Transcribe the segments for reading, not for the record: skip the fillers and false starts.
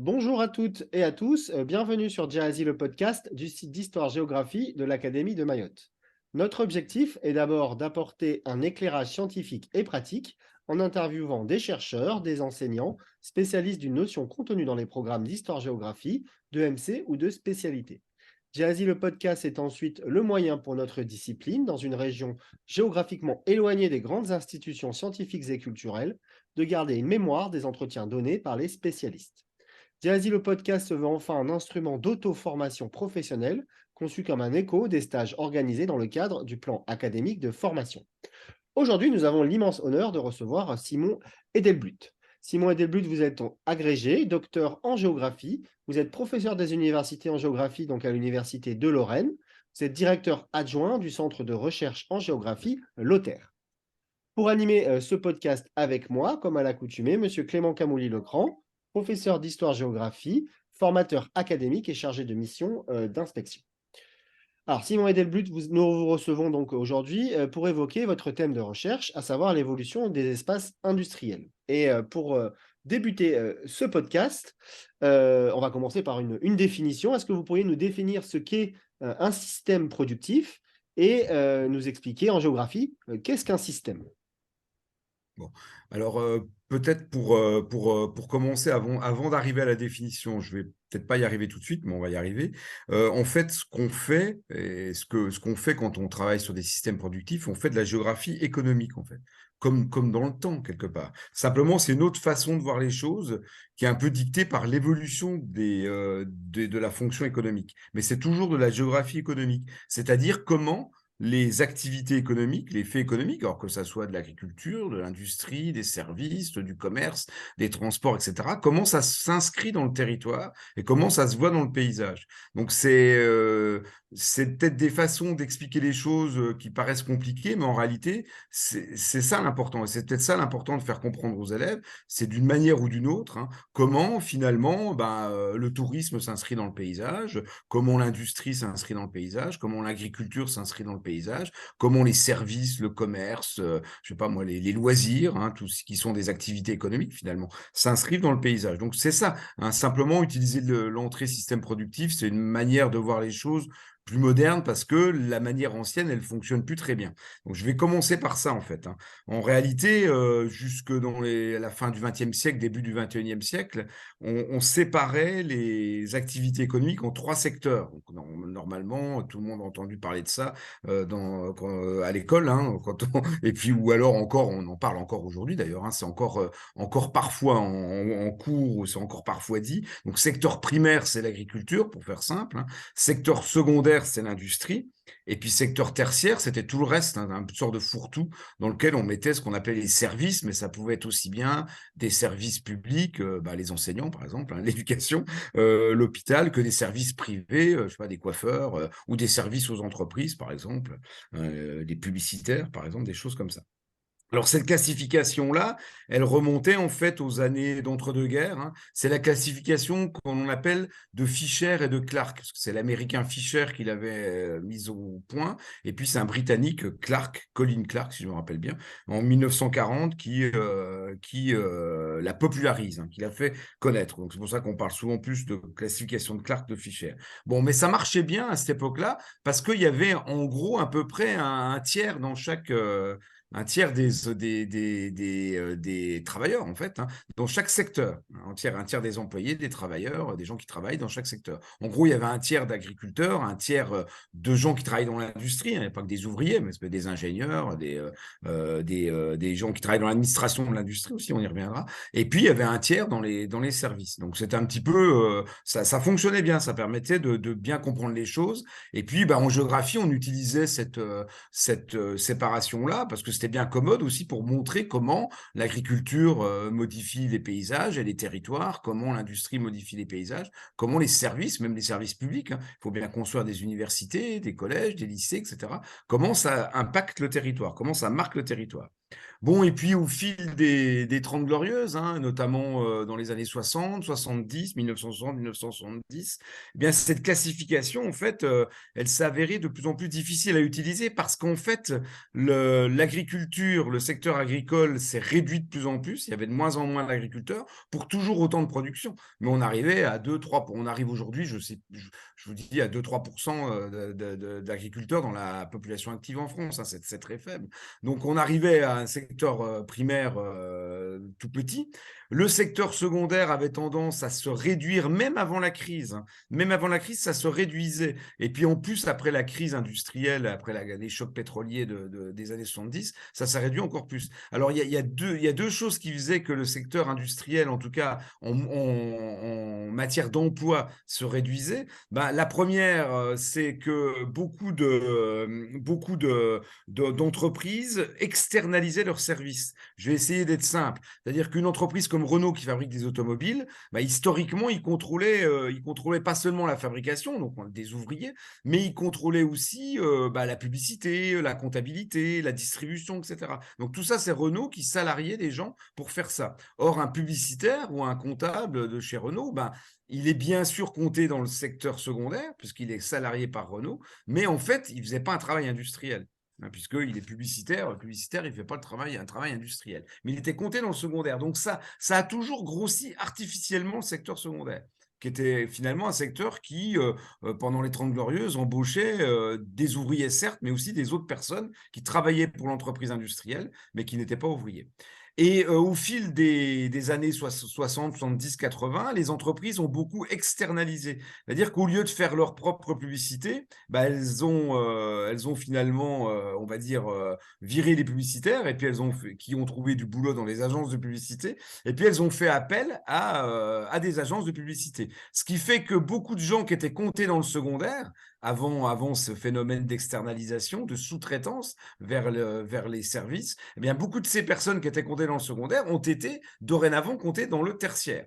Bonjour à toutes et à tous, bienvenue sur Jazzy le podcast du site d'histoire-géographie de l'Académie de Mayotte. Notre objectif est d'abord d'apporter un éclairage scientifique et pratique en interviewant des chercheurs, des enseignants, spécialistes d'une notion contenue dans les programmes d'histoire-géographie, de MC ou de spécialité. Jazzy le podcast est ensuite le moyen pour notre discipline, dans une région géographiquement éloignée des grandes institutions scientifiques et culturelles, de garder une mémoire des entretiens donnés par les spécialistes. Jazzy le podcast se veut enfin un instrument d'auto-formation professionnelle, conçu comme un écho des stages organisés dans le cadre du plan académique de formation. Aujourd'hui, nous avons l'immense honneur de recevoir Simon Edelblut. Simon Edelblut, vous êtes agrégé, docteur en géographie, vous êtes professeur des universités en géographie, donc à l'université de Lorraine, vous êtes directeur adjoint du centre de recherche en géographie, Lothaire. Pour animer ce podcast avec moi, comme à l'accoutumée, Monsieur Clément Camouly-Lecran, professeur d'histoire-géographie, formateur académique et chargé de mission d'inspection. Alors, Simon Edelblut, nous vous recevons donc aujourd'hui pour évoquer votre thème de recherche, à savoir l'évolution des espaces industriels. Et pour débuter ce podcast, on va commencer par une définition. Est-ce que vous pourriez nous définir ce qu'est un système productif et nous expliquer en géographie qu'est-ce qu'un système? Bon, alors peut-être pour commencer, avant d'arriver à la définition, je vais peut-être pas y arriver tout de suite, mais on va y arriver. En fait, ce qu'on fait, et ce qu'on fait quand on travaille sur des systèmes productifs, on fait de la géographie économique, en fait, comme dans le temps, quelque part. Simplement, c'est une autre façon de voir les choses qui est un peu dictée par l'évolution de la fonction économique. Mais c'est toujours de la géographie économique, c'est-à-dire comment les activités économiques, les faits économiques, alors que ça soit de l'agriculture, de l'industrie, des services, du commerce, des transports, etc., comment ça s'inscrit dans le territoire et comment ça se voit dans le paysage. Donc c'est peut-être des façons d'expliquer les choses qui paraissent compliquées, mais en réalité, c'est ça l'important. Et c'est peut-être ça l'important de faire comprendre aux élèves, c'est d'une manière ou d'une autre, hein, comment finalement le tourisme s'inscrit dans le paysage, comment l'industrie s'inscrit dans le paysage, comment l'agriculture s'inscrit dans le paysage, comment les services, le commerce, je sais pas moi, les loisirs, hein, tout ce qui sont des activités économiques finalement, s'inscrivent dans le paysage. Donc c'est ça, hein, simplement utiliser l'entrée système productif, c'est une manière de voir les choses plus moderne parce que la manière ancienne, elle fonctionne plus très bien. Donc je vais commencer par ça en fait, hein. En réalité, jusque dans la fin du XXe siècle, début du XXIe siècle, on séparait les activités économiques en trois secteurs. Donc, normalement, tout le monde a entendu parler de ça à l'école, hein, et puis ou alors encore, on en parle encore aujourd'hui d'ailleurs, hein, c'est encore parfois en cours, ou c'est encore parfois dit. Donc secteur primaire, c'est l'agriculture, pour faire simple, hein. Secteur secondaire, c'est l'industrie. Et puis secteur tertiaire, c'était tout le reste, hein, une sorte de fourre-tout dans lequel on mettait ce qu'on appelait les services, mais ça pouvait être aussi bien des services publics, les enseignants par exemple, hein, l'éducation, l'hôpital, que des services privés, je sais pas, des coiffeurs, ou des services aux entreprises par exemple, des publicitaires par exemple, des choses comme ça. Alors cette classification-là, elle remontait en fait aux années d'entre-deux-guerres, hein. C'est la classification qu'on appelle de Fisher et de Clark, parce que c'est l'américain Fisher qui l'avait mise au point, et puis c'est un britannique Clark, Colin Clark si je me rappelle bien, en 1940 qui la popularise, hein, qui l'a fait connaître. Donc c'est pour ça qu'on parle souvent plus de classification de Clark que de Fisher. Bon, mais ça marchait bien à cette époque-là parce qu'il y avait en gros à peu près un tiers dans chaque un tiers des travailleurs, en fait, hein, dans chaque secteur. Un tiers des employés, des travailleurs, des gens qui travaillent dans chaque secteur. En gros, il y avait un tiers d'agriculteurs, un tiers de gens qui travaillent dans l'industrie, hein, il n'y a pas que des ouvriers, mais des ingénieurs, des gens qui travaillent dans l'administration de l'industrie aussi, on y reviendra. Et puis, il y avait un tiers dans les services. Donc, c'était un petit peu, ça fonctionnait bien, ça permettait de bien comprendre les choses. Et puis, en géographie, on utilisait cette séparation-là, parce que c'était bien commode aussi pour montrer comment l'agriculture modifie les paysages et les territoires, comment l'industrie modifie les paysages, comment les services, même les services publics, hein, il faut bien construire des universités, des collèges, des lycées, etc., comment ça impacte le territoire, comment ça marque le territoire. Bon, et puis au fil des 30 Glorieuses, hein, notamment dans les années 60, 70, 1960, 1970, eh bien, cette classification, en fait, elle s'est avérée de plus en plus difficile à utiliser parce qu'en fait, l'agriculture, le secteur agricole s'est réduit de plus en plus. Il y avait de moins en moins d'agriculteurs pour toujours autant de production. Mais on arrivait à 2-3, on arrive aujourd'hui, je vous dis, à 2-3% d'agriculteurs dans la population active en France. Hein, c'est très faible. Donc, on arrivait à un secteur primaire tout petit. Le secteur secondaire avait tendance à se réduire même avant la crise. Hein. Même avant la crise, ça se réduisait. Et puis en plus, après la crise industrielle, après les chocs pétroliers des années 70, ça s'est réduit encore plus. Alors, il y a deux choses qui faisaient que le secteur industriel, en tout cas en matière d'emploi, se réduisait. Ben, la première, c'est que d'entreprises externalisaient leurs services. Je vais essayer d'être simple. C'est-à-dire qu'une entreprise comme Renault qui fabrique des automobiles, bah, historiquement, ils contrôlaient pas seulement la fabrication, donc des ouvriers, mais ils contrôlaient aussi bah, la publicité, la comptabilité, la distribution, etc. Donc tout ça, c'est Renault qui salariait des gens pour faire ça. Or, un publicitaire ou un comptable de chez Renault, bah, il est bien sûr compté dans le secteur secondaire, puisqu'il est salarié par Renault, mais en fait, il ne faisait pas un travail industriel. Hein, puisqu'il est publicitaire, le publicitaire, il ne fait pas un travail industriel. Mais il était compté dans le secondaire. Donc ça a toujours grossi artificiellement le secteur secondaire, qui était finalement un secteur qui, pendant les 30 Glorieuses, embauchait des ouvriers, certes, mais aussi des autres personnes qui travaillaient pour l'entreprise industrielle, mais qui n'étaient pas ouvriers. Et au fil des années 60, 70, 80, les entreprises ont beaucoup externalisé. C'est-à-dire qu'au lieu de faire leur propre publicité, bah, elles ont finalement, on va dire, viré les publicitaires et puis qui ont trouvé du boulot dans les agences de publicité. Et puis elles ont fait appel à des agences de publicité. Ce qui fait que beaucoup de gens qui étaient comptés dans le secondaire, avant ce phénomène d'externalisation, de sous-traitance vers les services, eh bien, beaucoup de ces personnes qui étaient comptées dans le secondaire ont été dorénavant comptées dans le tertiaire.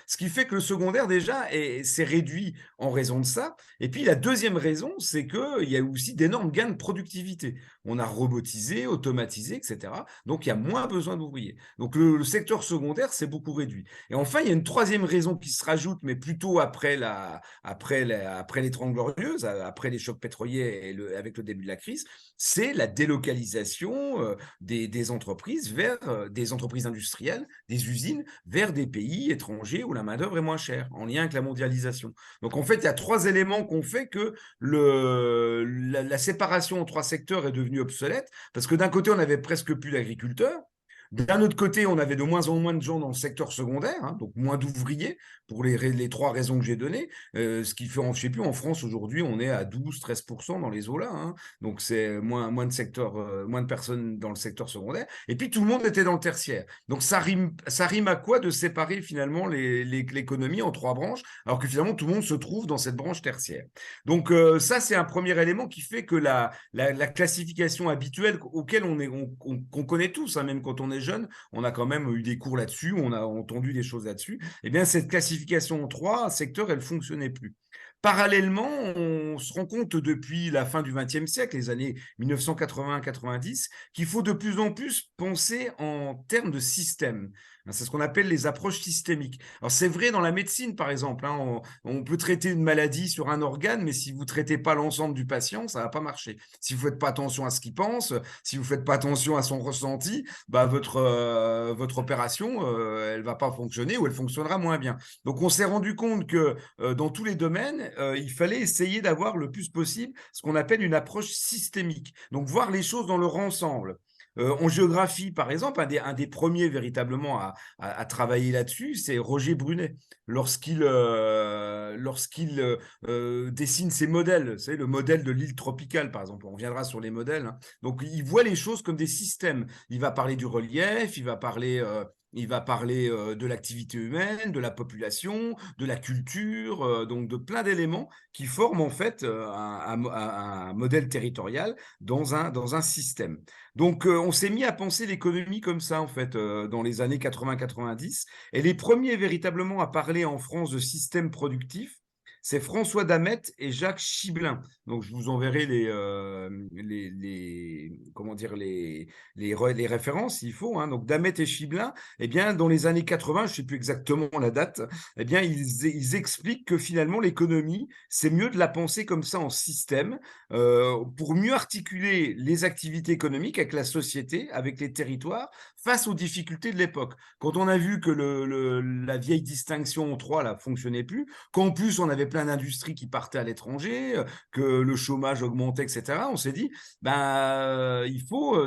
Ce qui fait que le secondaire, déjà, s'est réduit en raison de ça. Et puis, la deuxième raison, c'est qu'il y a aussi d'énormes gains de productivité. On a robotisé, automatisé, etc. Donc, il y a moins besoin d'ouvriers. Donc, le secteur secondaire s'est beaucoup réduit. Et enfin, il y a une troisième raison qui se rajoute, mais plutôt après les 30 Glorieuses, après les chocs pétroliers et avec le début de la crise, c'est la délocalisation des entreprises vers des entreprises industrielles, des usines, vers des pays étrangers où la main-d'œuvre est moins chère, en lien avec la mondialisation. Donc en fait, il y a trois éléments qui ont fait que la séparation en trois secteurs est devenue obsolète, parce que d'un côté, on n'avait presque plus d'agriculteurs. D'un autre côté, on avait de moins en moins de gens dans le secteur secondaire, hein, donc moins d'ouvriers, pour les trois raisons que j'ai données. Ce qui fait, je ne sais plus, en France, aujourd'hui, on est à 12-13% dans les eaux-là. Hein, donc, c'est moins de personnes dans le secteur secondaire. Et puis, tout le monde était dans le tertiaire. Donc, ça rime à quoi de séparer finalement l'économie en trois branches, alors que finalement, tout le monde se trouve dans cette branche tertiaire. Donc, ça, c'est un premier élément qui fait que la classification habituelle auquel qu'on connaît tous, hein, même quand on est jeune, on a quand même eu des cours là-dessus, on a entendu des choses là-dessus. Eh bien, cette classification en trois secteurs, elle ne fonctionnait plus. Parallèlement, on se rend compte depuis la fin du XXe siècle, les années 1980-90, qu'il faut de plus en plus penser en termes de système. C'est ce qu'on appelle les approches systémiques. Alors, c'est vrai dans la médecine, par exemple. Hein, on peut traiter une maladie sur un organe, mais si vous ne traitez pas l'ensemble du patient, ça ne va pas marcher. Si vous ne faites pas attention à ce qu'il pense, si vous ne faites pas attention à son ressenti, bah, votre opération, elle ne va pas fonctionner ou elle fonctionnera moins bien. Donc, on s'est rendu compte que dans tous les domaines, il fallait essayer d'avoir le plus possible ce qu'on appelle une approche systémique. Donc, voir les choses dans leur ensemble. En géographie, par exemple, un des premiers véritablement à travailler là-dessus, c'est Roger Brunet. Lorsqu'il dessine ses modèles, vous savez, le modèle de l'île tropicale, par exemple, on reviendra sur les modèles. Hein. Donc, il voit les choses comme des systèmes. Il va parler du relief, il va parler de l'activité humaine, de la population, de la culture, donc de plein d'éléments qui forment en fait un modèle territorial dans un système. Donc, on s'est mis à penser l'économie comme ça, en fait, dans les années 80-90. Et les premiers véritablement à parler en France de système productif, c'est François Damet et Jacques Chiblin. Donc, je vous enverrai comment dire, les références s'il faut, hein. Donc, Damet et Chiblin, eh bien, dans les années 80, je ne sais plus exactement la date, eh bien, ils expliquent que finalement, l'économie, c'est mieux de la penser comme ça en système, pour mieux articuler les activités économiques avec la société, avec les territoires, face aux difficultés de l'époque. Quand on a vu que la vieille distinction en trois là fonctionnait plus, qu'en plus on avait plein d'industries qui partaient à l'étranger, que le chômage augmentait, etc., on s'est dit,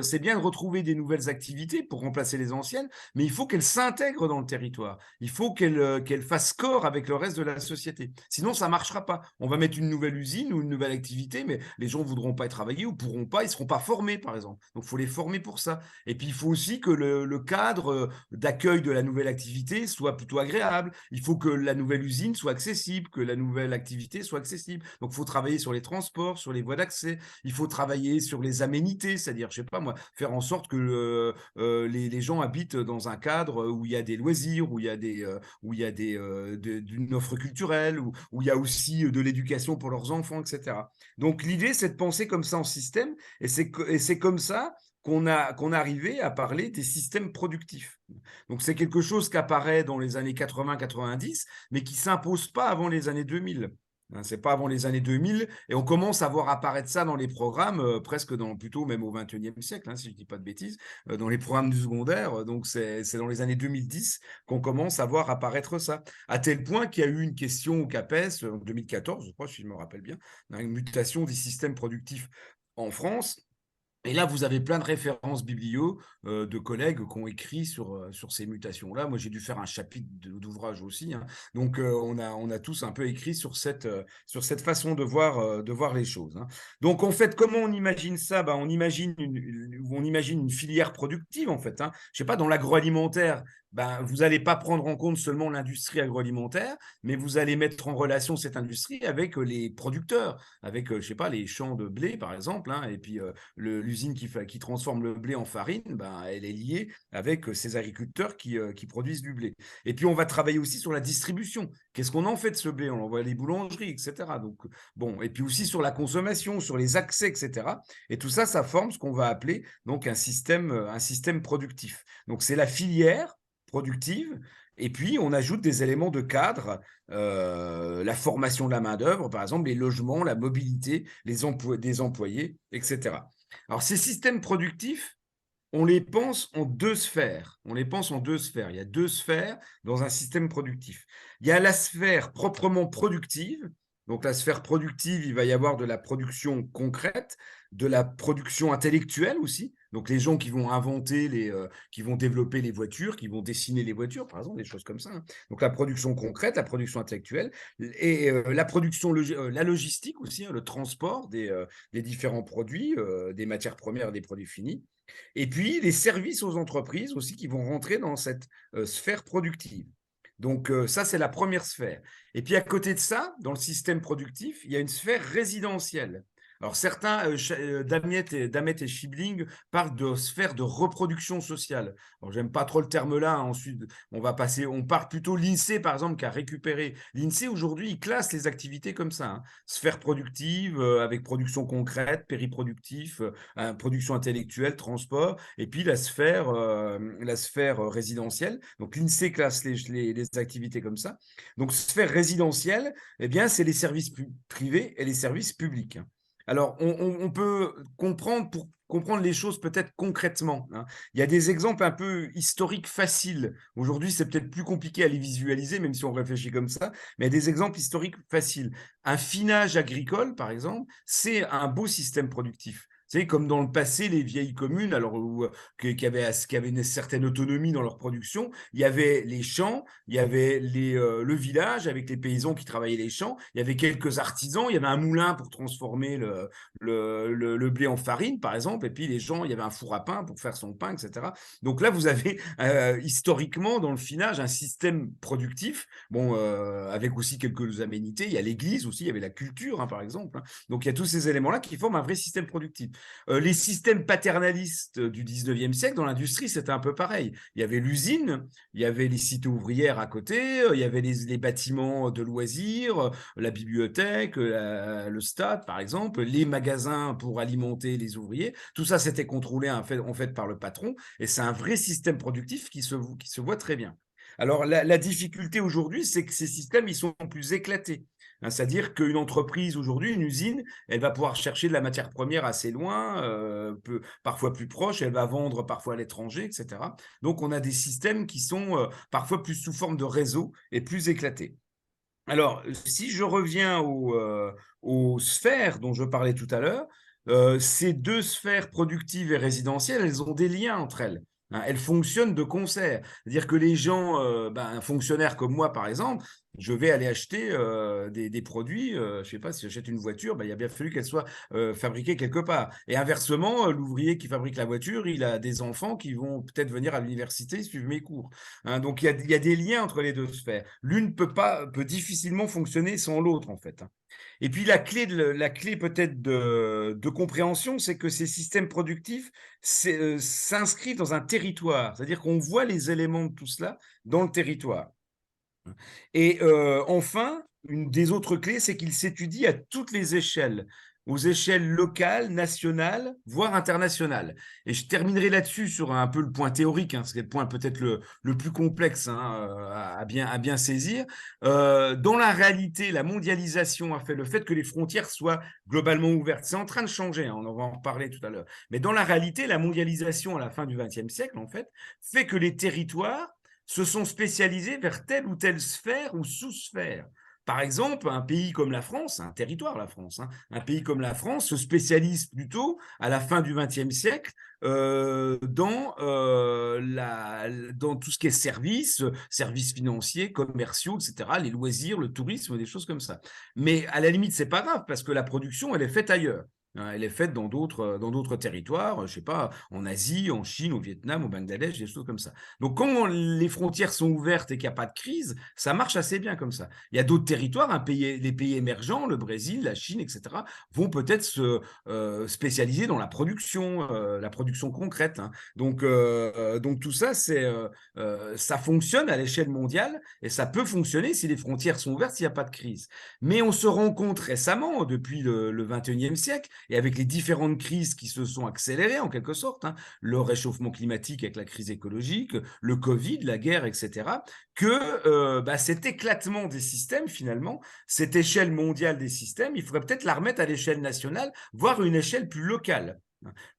c'est bien de retrouver des nouvelles activités pour remplacer les anciennes, mais il faut qu'elles s'intègrent dans le territoire. Il faut qu'elles fassent corps avec le reste de la société. Sinon, ça ne marchera pas. On va mettre une nouvelle usine ou une nouvelle activité, mais les gens ne voudront pas y travailler ou pourront pas, ils ne seront pas formés, par exemple. Donc, il faut les former pour ça. Et puis, il faut aussi que le cadre d'accueil de la nouvelle activité soit plutôt agréable. Il faut que la nouvelle usine soit accessible, que la nouvelle activité soit accessible. Donc, il faut travailler sur les transports, sur les voies d'accès. Il faut travailler sur les aménités, c'est-à-dire, je ne sais pas moi, faire en sorte que les gens habitent dans un cadre où il y a des loisirs, où il y a d'une offre culturelle, où il y a aussi de l'éducation pour leurs enfants, etc. Donc, l'idée, c'est de penser comme ça en système, et c'est comme ça qu'on est arrivé à parler des systèmes productifs. Donc, c'est quelque chose qui apparaît dans les années 80-90, mais qui ne s'impose pas avant les années 2000. Ce n'est pas avant les années 2000, et on commence à voir apparaître ça dans les programmes, presque plutôt même au XXIe siècle, hein, si je ne dis pas de bêtises, dans les programmes du secondaire. Donc, c'est dans les années 2010 qu'on commence à voir apparaître ça. À tel point qu'il y a eu une question au CAPES en 2014, je crois, si je me rappelle bien, une mutation des systèmes productifs en France. Et là, vous avez plein de références de collègues qui ont écrit sur ces mutations-là. Moi, j'ai dû faire un chapitre d'ouvrage aussi, hein. Donc, on a tous un peu écrit sur cette façon de voir les choses, hein. Donc, en fait, comment on imagine ça? On imagine une filière productive, en fait, hein. Je ne sais pas, dans l'agroalimentaire, vous n'allez pas prendre en compte seulement l'industrie agroalimentaire, mais vous allez mettre en relation cette industrie avec les producteurs, avec, je ne sais pas, les champs de blé, par exemple, hein, et puis l'usine qui transforme le blé en farine, elle est liée avec ces agriculteurs qui produisent du blé. Et puis, on va travailler aussi sur la distribution. Qu'est-ce qu'on en fait de ce blé? On l'envoie à les boulangeries, etc. Donc, bon, et puis aussi sur la consommation, sur les accès, etc. Et tout ça, ça forme ce qu'on va appeler donc un système productif. Donc, c'est la filière productive. Et puis, on ajoute des éléments de cadre, la formation de la main-d'œuvre, par exemple, les logements, la mobilité des employés, etc. Alors, ces systèmes productifs, on les pense en deux sphères. Il y a deux sphères dans un système productif. Il y a la sphère proprement productive. Donc, la sphère productive, il va y avoir de la production concrète, de la production intellectuelle aussi. Donc, les gens qui vont qui vont développer les voitures, qui vont dessiner les voitures, par exemple, des choses comme ça, hein. Donc, la production concrète, la production intellectuelle et la logistique aussi, hein, le transport des différents produits, des matières premières et des produits finis. Et puis, les services aux entreprises aussi qui vont rentrer dans cette sphère productive. Donc, ça, c'est la première sphère. Et puis, à côté de ça, dans le système productif, il y a une sphère résidentielle. Alors, certains, Damet et Schibling, parlent de sphère de reproduction sociale. Alors, j'aime pas trop le terme-là, hein. Ensuite, on part plutôt l'INSEE, par exemple, qui a récupéré. L'INSEE, aujourd'hui, il classe les activités comme ça, hein. Sphère productive, avec production concrète, périproductif, production intellectuelle, transport, et puis la sphère résidentielle. Donc, l'INSEE classe les activités comme ça. Donc, sphère résidentielle, eh bien, c'est les services privés et les services publics. Alors, on peut pour comprendre les choses peut-être concrètement, hein. Il y a des exemples un peu historiques faciles. Aujourd'hui, c'est peut-être plus compliqué à les visualiser, même si on réfléchit comme ça, mais il y a des exemples historiques faciles. Un finage agricole, par exemple, c'est un beau système productif. Vous savez, comme dans le passé, les vieilles communes, alors qui avaient une certaine autonomie dans leur production, il y avait les champs, il y avait le village avec les paysans qui travaillaient les champs, il y avait quelques artisans, il y avait un moulin pour transformer le blé en farine, par exemple, et puis les gens, il y avait un four à pain pour faire son pain, etc. Donc là, vous avez historiquement dans le finage un système productif, avec aussi quelques aménités. Il y a l'église aussi, il y avait la culture, hein, par exemple, hein. Donc il y a tous ces éléments-là qui forment un vrai système productif. Les systèmes paternalistes du 19e siècle, dans l'industrie, c'était un peu pareil. Il y avait l'usine, il y avait les cités ouvrières à côté, il y avait les bâtiments de loisirs, la bibliothèque, le stade, par exemple, les magasins pour alimenter les ouvriers. Tout ça, c'était contrôlé en fait par le patron. Et c'est un vrai système productif qui se voit très bien. Alors, la difficulté aujourd'hui, c'est que ces systèmes, ils sont plus éclatés. Hein, c'est-à-dire qu'une entreprise aujourd'hui, une usine, elle va pouvoir chercher de la matière première assez loin, parfois plus proche, elle va vendre parfois à l'étranger, etc. Donc, on a des systèmes qui sont parfois plus sous forme de réseau et plus éclatés. Alors, si je reviens aux sphères dont je parlais tout à l'heure, ces deux sphères productives et résidentielles, elles ont des liens entre elles. Hein, elles fonctionnent de concert. C'est-à-dire que les gens, un fonctionnaire comme moi, par exemple, je vais aller acheter des produits. Je ne sais pas, si j'achète une voiture, il a bien fallu qu'elle soit fabriquée quelque part. Et inversement, l'ouvrier qui fabrique la voiture, il a des enfants qui vont peut-être venir à l'université suivre mes cours. Hein, donc, il y a des liens entre les deux sphères. L'une peut difficilement fonctionner sans l'autre, en fait. Hein. Et puis, la clé peut-être de compréhension, c'est que ces systèmes productifs s'inscrivent dans un territoire. C'est-à-dire qu'on voit les éléments de tout cela dans le territoire. Et enfin, une des autres clés, c'est qu'il s'étudie à toutes les échelles, aux échelles locales, nationales, voire internationales. Et je terminerai là-dessus sur un peu le point théorique, hein, c'est le point peut-être le plus complexe à bien saisir. Dans la réalité, la mondialisation a fait le fait que les frontières soient globalement ouvertes. C'est en train de changer, hein, on va en reparler tout à l'heure. Mais dans la réalité, la mondialisation à la fin du XXe siècle, en fait, fait que les territoires se sont spécialisés vers telle ou telle sphère ou sous-sphère. Par exemple, un pays comme la France, un territoire la France, hein, un pays comme la France se spécialise plutôt à la fin du XXe siècle dans tout ce qui est services financiers, commerciaux, etc., les loisirs, le tourisme, des choses comme ça. Mais à la limite, c'est pas grave parce que la production, elle est faite ailleurs. Elle est faite dans d'autres territoires, je sais pas, en Asie, en Chine, au Vietnam, au Bangladesh, des choses comme ça. Donc, quand les frontières sont ouvertes et qu'il n'y a pas de crise, ça marche assez bien comme ça. Il y a d'autres territoires, les pays émergents, le Brésil, la Chine, etc., vont peut-être se spécialiser dans la production concrète. Hein. Donc, tout ça, ça fonctionne à l'échelle mondiale et ça peut fonctionner si les frontières sont ouvertes, s'il n'y a pas de crise. Mais on se rend compte récemment, depuis le 21e siècle, et avec les différentes crises qui se sont accélérées en quelque sorte, hein, le réchauffement climatique avec la crise écologique, le Covid, la guerre, etc., que cet éclatement des systèmes, finalement, cette échelle mondiale des systèmes, il faudrait peut-être la remettre à l'échelle nationale, voire une échelle plus locale.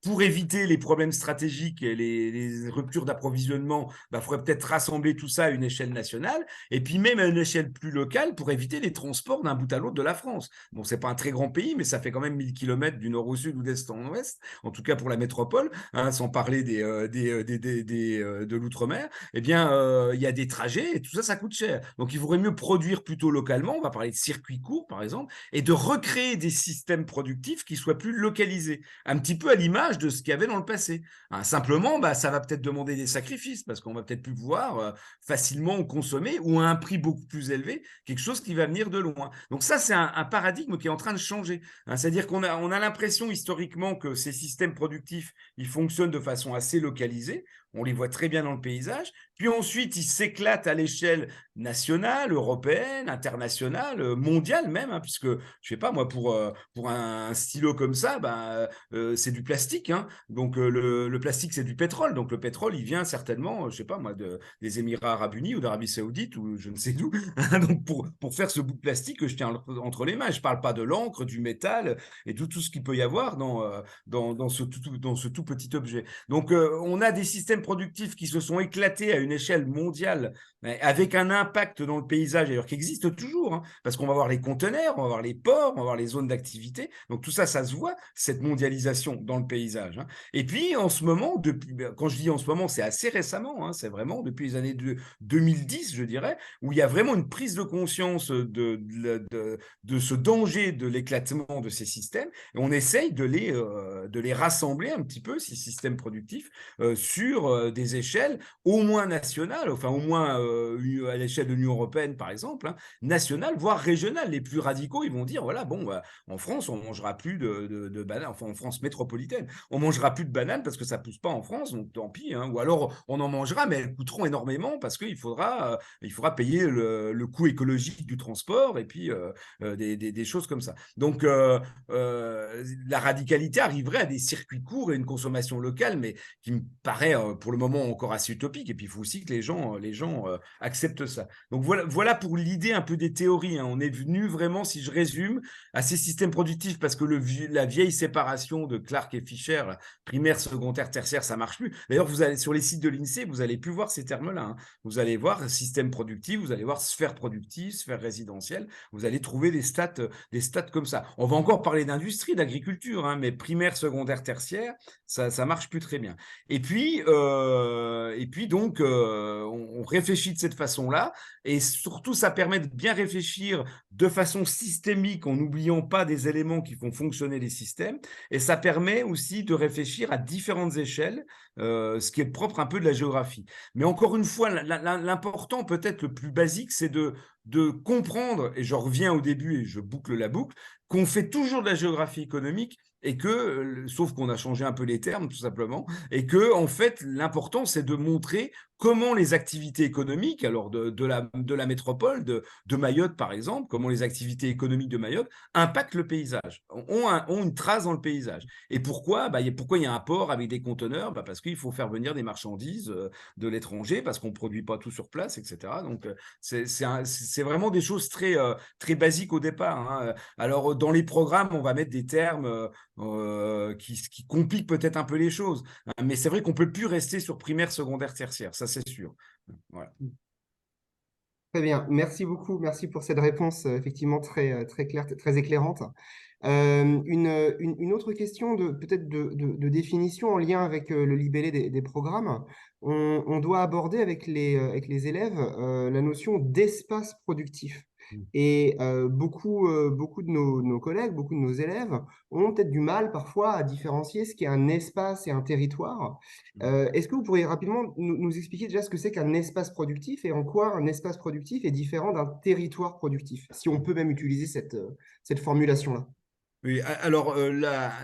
Pour éviter les problèmes stratégiques et les ruptures d'approvisionnement, il faudrait peut-être rassembler tout ça à une échelle nationale, et puis même à une échelle plus locale pour éviter les transports d'un bout à l'autre de la France. Bon, c'est pas un très grand pays, mais ça fait quand même 1000 km du nord au sud ou d'est en ouest, en tout cas pour la métropole, hein, sans parler de l'outre-mer. Eh bien, il y a des trajets et tout ça, ça coûte cher. Donc, il vaudrait mieux produire plutôt localement, on va parler de circuits courts, par exemple, et de recréer des systèmes productifs qui soient plus localisés, un petit peu à l'image de ce qu'il y avait dans le passé. Hein, simplement, ça va peut-être demander des sacrifices parce qu'on va peut-être plus pouvoir facilement consommer ou à un prix beaucoup plus élevé quelque chose qui va venir de loin. Donc ça, c'est un paradigme qui est en train de changer. Hein, c'est-à-dire qu'on a l'impression historiquement que ces systèmes productifs, ils fonctionnent de façon assez localisée. On les voit très bien dans le paysage. Puis ensuite, ils s'éclatent à l'échelle nationale, européenne, internationale, mondiale même, hein, puisque, je sais pas, moi, pour un stylo comme ça, c'est du plastique. Hein. Donc, le plastique, c'est du pétrole. Donc, le pétrole, il vient certainement, je sais pas, moi, des Émirats arabes unis ou d'Arabie saoudite ou je ne sais d'où. Donc, pour faire ce bout de plastique que je tiens entre les mains. Je parle pas de l'encre, du métal et tout ce qu'il peut y avoir dans ce tout petit objet. Donc, on a des systèmes productifs qui se sont éclatés à une échelle mondiale avec un impact dans le paysage, d'ailleurs, qui existe toujours, hein, parce qu'on va voir les conteneurs, on va voir les ports, on va voir les zones d'activité. Donc, tout ça, ça se voit, cette mondialisation dans le paysage. Hein. Et puis, en ce moment, quand je dis en ce moment, c'est assez récemment, hein, c'est vraiment depuis les années 2010, je dirais, où il y a vraiment une prise de conscience de ce danger de l'éclatement de ces systèmes, et on essaye de les rassembler un petit peu, ces systèmes productifs, sur des échelles, au moins nationales, enfin au moins à l'échelle de l'Union européenne par exemple, hein, nationales, voire régionales. Les plus radicaux, ils vont dire, voilà, bon, en France, on mangera plus de bananes, enfin en France métropolitaine, on mangera plus de bananes parce que ça pousse pas en France, donc tant pis, hein. Ou alors on en mangera, mais elles coûteront énormément parce qu'il faudra payer le coût écologique du transport et puis des choses comme ça. Donc la radicalité arriverait à des circuits courts et une consommation locale, mais qui me paraît pour le moment encore assez utopique. Et puis il faut aussi que les gens acceptent ça. Donc voilà pour l'idée un peu des théories, hein. On est venu vraiment, si je résume, à ces systèmes productifs parce que la vieille séparation de Clark et Fisher, primaire, secondaire, tertiaire, ça marche plus. D'ailleurs, vous allez sur les sites de l'INSEE, vous allez plus voir ces termes-là, hein. Vous allez voir système productif, vous allez voir sphère productive, sphère résidentielle. Vous allez trouver des stats comme ça. On va encore parler d'industrie, d'agriculture, hein, mais primaire, secondaire, tertiaire, ça marche plus très bien. Et puis donc, on réfléchit de cette façon-là, et surtout, ça permet de bien réfléchir de façon systémique, en n'oubliant pas des éléments qui font fonctionner les systèmes, et ça permet aussi de réfléchir à différentes échelles, ce qui est propre un peu de la géographie. Mais encore une fois, l'important, peut-être le plus basique, c'est de comprendre, et je reviens au début et je boucle la boucle, qu'on fait toujours de la géographie économique et que, sauf qu'on a changé un peu les termes tout simplement, et que en fait l'important c'est de montrer comment les activités économiques, alors de la métropole, de Mayotte par exemple, comment les activités économiques de Mayotte impactent le paysage, ont une trace dans le paysage. Et pourquoi pourquoi il y a un port avec des conteneurs? Parce qu'il faut faire venir des marchandises de l'étranger, parce qu'on ne produit pas tout sur place, etc. Donc c'est vraiment des choses très basiques au départ, hein. Alors dans les programmes, on va mettre des termes qui compliquent peut-être un peu les choses, hein, mais c'est vrai qu'on ne peut plus rester sur primaire, secondaire, tertiaire, ça c'est sûr. Voilà. Très bien, merci beaucoup, merci pour cette réponse effectivement très claire, très éclairante. Une autre question peut-être de définition en lien avec le libellé des programmes. On doit aborder avec les élèves la notion d'espace productif. Et beaucoup de nos collègues, beaucoup de nos élèves ont peut-être du mal parfois à différencier ce qu'est un espace et un territoire. Est-ce que vous pourriez rapidement nous expliquer déjà ce que c'est qu'un espace productif et en quoi un espace productif est différent d'un territoire productif, si on peut même utiliser cette formulation-là? Oui, alors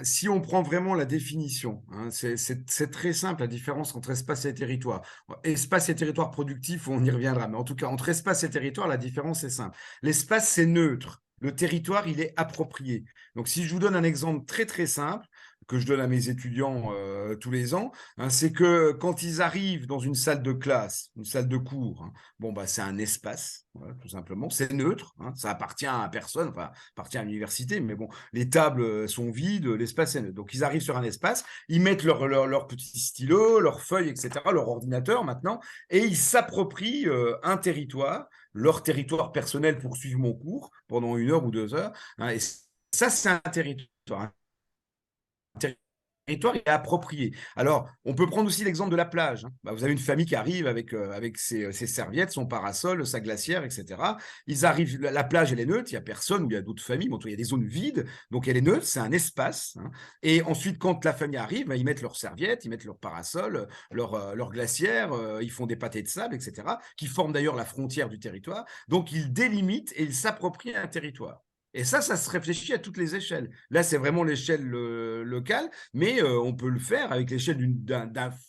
si on prend vraiment la définition, hein, c'est très simple la différence entre espace et territoire. Espace et territoire productif, on y reviendra, mais en tout cas, entre espace et territoire, la différence est simple. L'espace, c'est neutre. Le territoire, il est approprié. Donc, si je vous donne un exemple très, très simple, que je donne à mes étudiants tous les ans, hein, c'est que quand ils arrivent dans une salle de classe, une salle de cours, hein, c'est un espace, voilà, tout simplement. C'est neutre, hein, ça appartient à personne, enfin, appartient à l'université, mais bon, les tables sont vides, l'espace est neutre. Donc, ils arrivent sur un espace, ils mettent leur petit stylo, leurs feuilles, etc., leur ordinateur maintenant, et ils s'approprient un territoire, leur territoire personnel pour suivre mon cours pendant 1 heure ou 2 heures, hein, et ça, c'est un territoire. Un territoire est approprié. Alors, on peut prendre aussi l'exemple de la plage, hein. Vous avez une famille qui arrive avec ses serviettes, son parasol, sa glacière, etc. Ils arrivent, la plage, elle est neutre, il n'y a personne, ou il y a d'autres familles, mais il y a des zones vides, donc elle est neutre, c'est un espace, hein. Et ensuite, quand la famille arrive, ils mettent leurs serviettes, ils mettent leur parasol, leur glacière, ils font des pâtés de sable, etc., qui forment d'ailleurs la frontière du territoire. Donc, ils délimitent et ils s'approprient un territoire. Et ça se réfléchit à toutes les échelles. Là, c'est vraiment l'échelle locale, mais on peut le faire avec l'échelle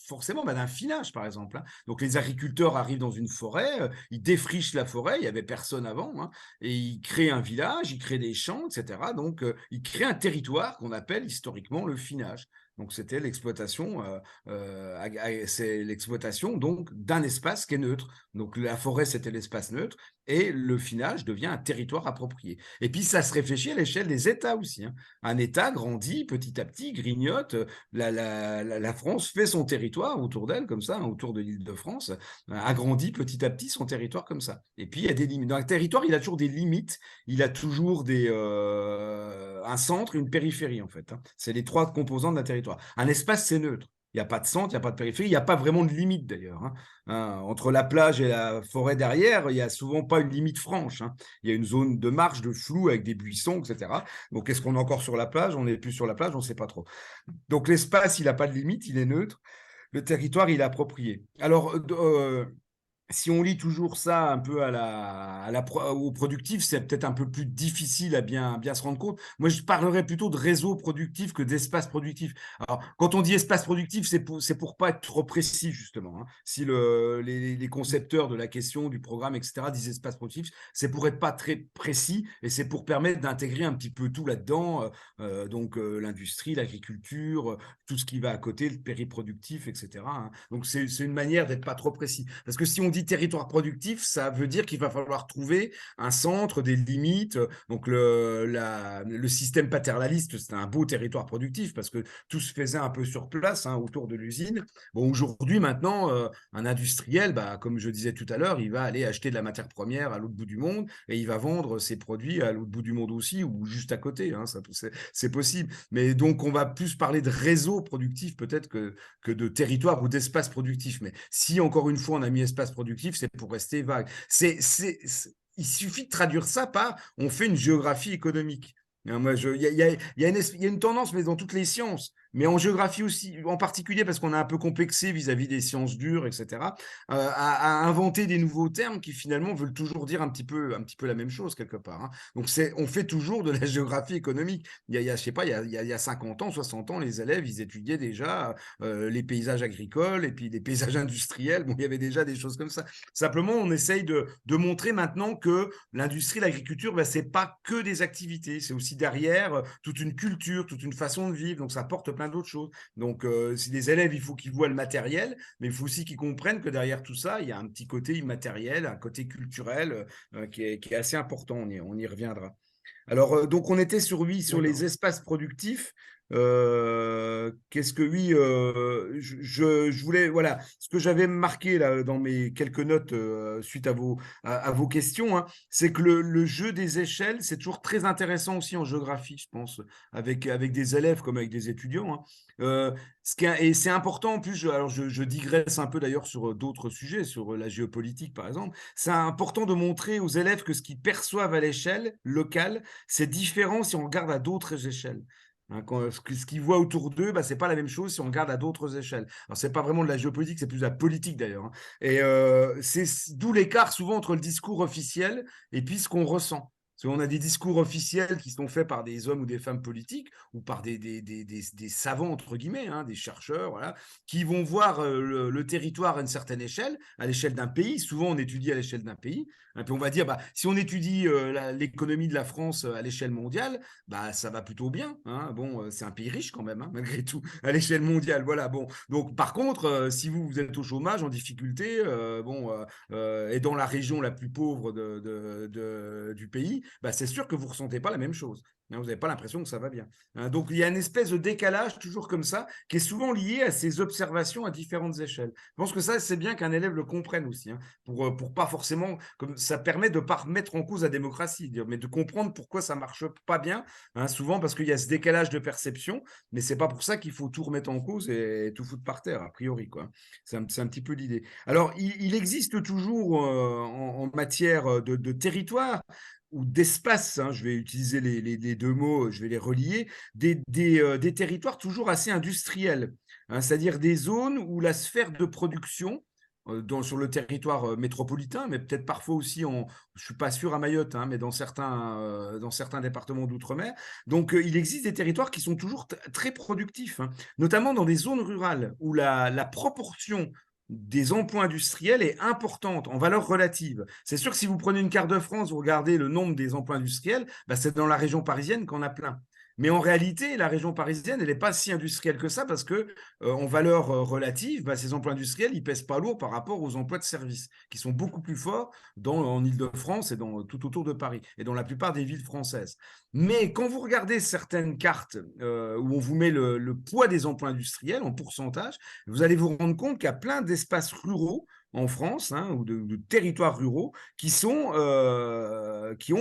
forcément d'un finage, par exemple, hein. Donc, les agriculteurs arrivent dans une forêt, ils défrichent la forêt, il n'y avait personne avant, hein, et ils créent un village, ils créent des champs, etc. Donc, ils créent un territoire qu'on appelle historiquement le finage. Donc, c'était l'exploitation, c'est l'exploitation donc d'un espace qui est neutre. Donc, la forêt, c'était l'espace neutre, et le finage devient un territoire approprié. Et puis, ça se réfléchit à l'échelle des États aussi, hein. Un État grandit petit à petit, grignote. La France fait son territoire autour d'elle, comme ça, hein, autour de l'Île-de-France, agrandit petit à petit son territoire comme ça. Et puis, il y a des limites. Dans un territoire, il a toujours des limites, il a toujours un centre et une périphérie, en fait, hein. C'est les 3 composants d'un territoire. Un espace, c'est neutre. Il n'y a pas de centre, il n'y a pas de périphérie, il n'y a pas vraiment de limite d'ailleurs, hein. Entre la plage et la forêt derrière, il n'y a souvent pas une limite franche, hein. Il y a une zone de marche, de flou avec des buissons, etc. Donc, est-ce qu'on est encore sur la plage? On n'est plus sur la plage, on ne sait pas trop. Donc, l'espace, il n'a pas de limite, il est neutre. le territoire, il est approprié. Alors, si on lit toujours ça un peu au productif, c'est peut-être un peu plus difficile à bien se rendre compte. Moi, je parlerais plutôt de réseau productif que d'espace productif. Alors, quand on dit espace productif, c'est pour pas être trop précis, justement, hein. Si les concepteurs de la question, du programme, etc., disent espace productif, c'est pour être pas très précis et c'est pour permettre d'intégrer un petit peu tout là-dedans, donc l'industrie, l'agriculture, tout ce qui va à côté, le périproductif, etc., hein. Donc, c'est une manière d'être pas trop précis. Parce que si on dit territoire productif, ça veut dire qu'il va falloir trouver un centre, des limites. Donc, le système paternaliste, c'était un beau territoire productif parce que tout se faisait un peu sur place, hein, autour de l'usine. Bon, aujourd'hui, maintenant, un industriel, comme je disais tout à l'heure, il va aller acheter de la matière première à l'autre bout du monde et il va vendre ses produits à l'autre bout du monde aussi ou juste à côté, hein, c'est possible. Mais donc, on va plus parler de réseau productif peut-être que de territoire ou d'espace productif. Mais si, encore une fois, on a mis espace productif, c'est pour rester vague. Il suffit de traduire ça par on fait une géographie économique. Il y a une tendance, mais dans toutes les sciences, mais en géographie aussi, en particulier parce qu'on a un peu complexé vis-à-vis des sciences dures, etc., à inventer des nouveaux termes qui finalement veulent toujours dire un petit peu la même chose quelque part, hein. Donc on fait toujours de la géographie économique. Je sais pas, il y a 50 ans, 60 ans, les élèves, ils étudiaient déjà les paysages agricoles et puis les paysages industriels. Bon, il y avait déjà des choses comme ça. Simplement, on essaye de montrer maintenant que l'industrie, l'agriculture, c'est pas que des activités, c'est aussi derrière toute une culture, toute une façon de vivre. Donc, ça porte plein d'autres choses. Donc, si les élèves, il faut qu'ils voient le matériel, mais il faut aussi qu'ils comprennent que derrière tout ça, il y a un petit côté immatériel, un côté culturel qui est assez important. On y reviendra. Alors, donc, on était sur les espaces productifs. Qu'est-ce que je voulais, voilà, ce que j'avais marqué là dans mes quelques notes suite à vos questions, hein, c'est que le jeu des échelles, c'est toujours très intéressant aussi en géographie, je pense, avec des élèves comme avec des étudiants, hein. Et c'est important en plus, alors je digresse un peu d'ailleurs sur d'autres sujets, sur la géopolitique par exemple. C'est important de montrer aux élèves que ce qu'ils perçoivent à l'échelle locale, c'est différent si on regarde à d'autres échelles. Hein, ce qu'ils voient autour d'eux, c'est pas la même chose si on regarde à d'autres échelles. Alors, c'est pas vraiment de la géopolitique, c'est plus de la politique d'ailleurs, hein. Et c'est d'où l'écart souvent entre le discours officiel et puis ce qu'on ressent. Parce qu'on a des discours officiels qui sont faits par des hommes ou des femmes politiques ou par des savants, entre guillemets, hein, des chercheurs, voilà, qui vont voir le territoire à une certaine échelle, à l'échelle d'un pays. Souvent, on étudie à l'échelle d'un pays. Et puis, on va dire, si on étudie l'économie de la France à l'échelle mondiale, ça va plutôt bien, hein. Bon, c'est un pays riche quand même, hein, malgré tout, à l'échelle mondiale. Voilà, bon. Donc, par contre, si vous êtes au chômage, en difficulté, et dans la région la plus pauvre du pays, c'est sûr que vous ne ressentez pas la même chose. Hein, vous n'avez pas l'impression que ça va bien. Hein, donc, il y a une espèce de décalage, toujours comme ça, qui est souvent lié à ces observations à différentes échelles. Je pense que ça, c'est bien qu'un élève le comprenne aussi, hein, pour pas forcément, comme ça permet de ne pas remettre en cause la démocratie, mais de comprendre pourquoi ça ne marche pas bien, hein, souvent parce qu'il y a ce décalage de perception, mais ce n'est pas pour ça qu'il faut tout remettre en cause et tout foutre par terre, a priori, quoi. C'est un petit peu l'idée. Alors, il existe toujours en matière de territoire ou d'espace, hein, je vais utiliser les deux mots, je vais les relier, des territoires toujours assez industriels, hein, c'est-à-dire des zones où la sphère de production sur le territoire métropolitain, mais peut-être parfois aussi, je ne suis pas sûr à Mayotte, hein, mais dans certains départements d'outre-mer. Donc, il existe des territoires qui sont toujours très productifs, hein, notamment dans des zones rurales où la proportion des emplois industriels est importante en valeur relative. C'est sûr que si vous prenez une carte de France, vous regardez le nombre des emplois industriels, c'est dans la région parisienne qu'on a plein. Mais en réalité, la région parisienne, elle n'est pas si industrielle que ça parce que, en valeur relative, ces emplois industriels, ils pèsent pas lourd par rapport aux emplois de services qui sont beaucoup plus forts en Île-de-France et tout autour de Paris et dans la plupart des villes françaises. Mais quand vous regardez certaines cartes où on vous met le poids des emplois industriels en pourcentage, vous allez vous rendre compte qu'il y a plein d'espaces ruraux en France, hein, ou de territoires ruraux qui ont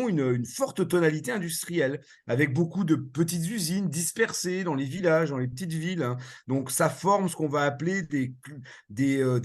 une forte tonalité industrielle, avec beaucoup de petites usines dispersées dans les villages, dans les petites villes, hein. Donc, ça forme ce qu'on va appeler des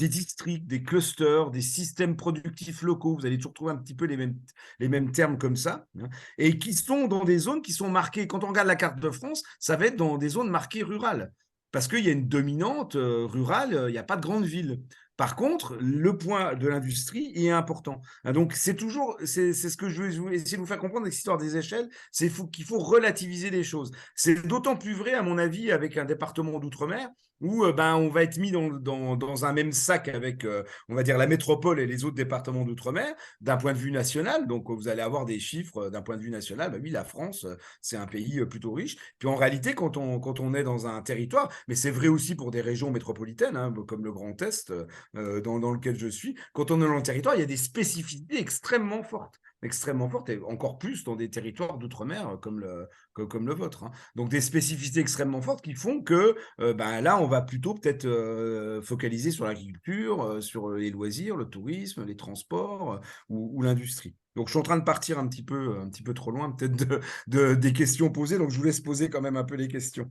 districts, des clusters, des systèmes productifs locaux. Vous allez toujours trouver un petit peu les mêmes termes comme ça, hein, et qui sont dans des zones qui sont marquées. Quand on regarde la carte de France, ça va être dans des zones marquées rurales. parce qu'il y a une dominante rurale, il n'y a pas de grande ville. Par contre, le point de l'industrie est important. Donc, c'est ce que je veux essayer de vous faire comprendre avec l'histoire des échelles, c'est qu'il faut relativiser les choses. C'est d'autant plus vrai, à mon avis, avec un département d'outre-mer où on va être mis dans un même sac avec, on va dire, la métropole et les autres départements d'outre-mer, d'un point de vue national. Donc, vous allez avoir des chiffres d'un point de vue national. Oui, la France, c'est un pays plutôt riche. Puis en réalité, quand on est dans un territoire, mais c'est vrai aussi pour des régions métropolitaines, hein, comme le Grand Est, dans lequel je suis, quand on est dans le territoire, il y a des spécificités extrêmement fortes, et encore plus dans des territoires d'outre-mer comme le vôtre. Hein. Donc des spécificités extrêmement fortes qui font que là, on va plutôt peut-être focaliser sur l'agriculture, sur les loisirs, le tourisme, les transports ou l'industrie. Donc, je suis en train de partir un petit peu trop loin, peut-être des questions posées. Donc, je vous laisse poser quand même un peu les questions.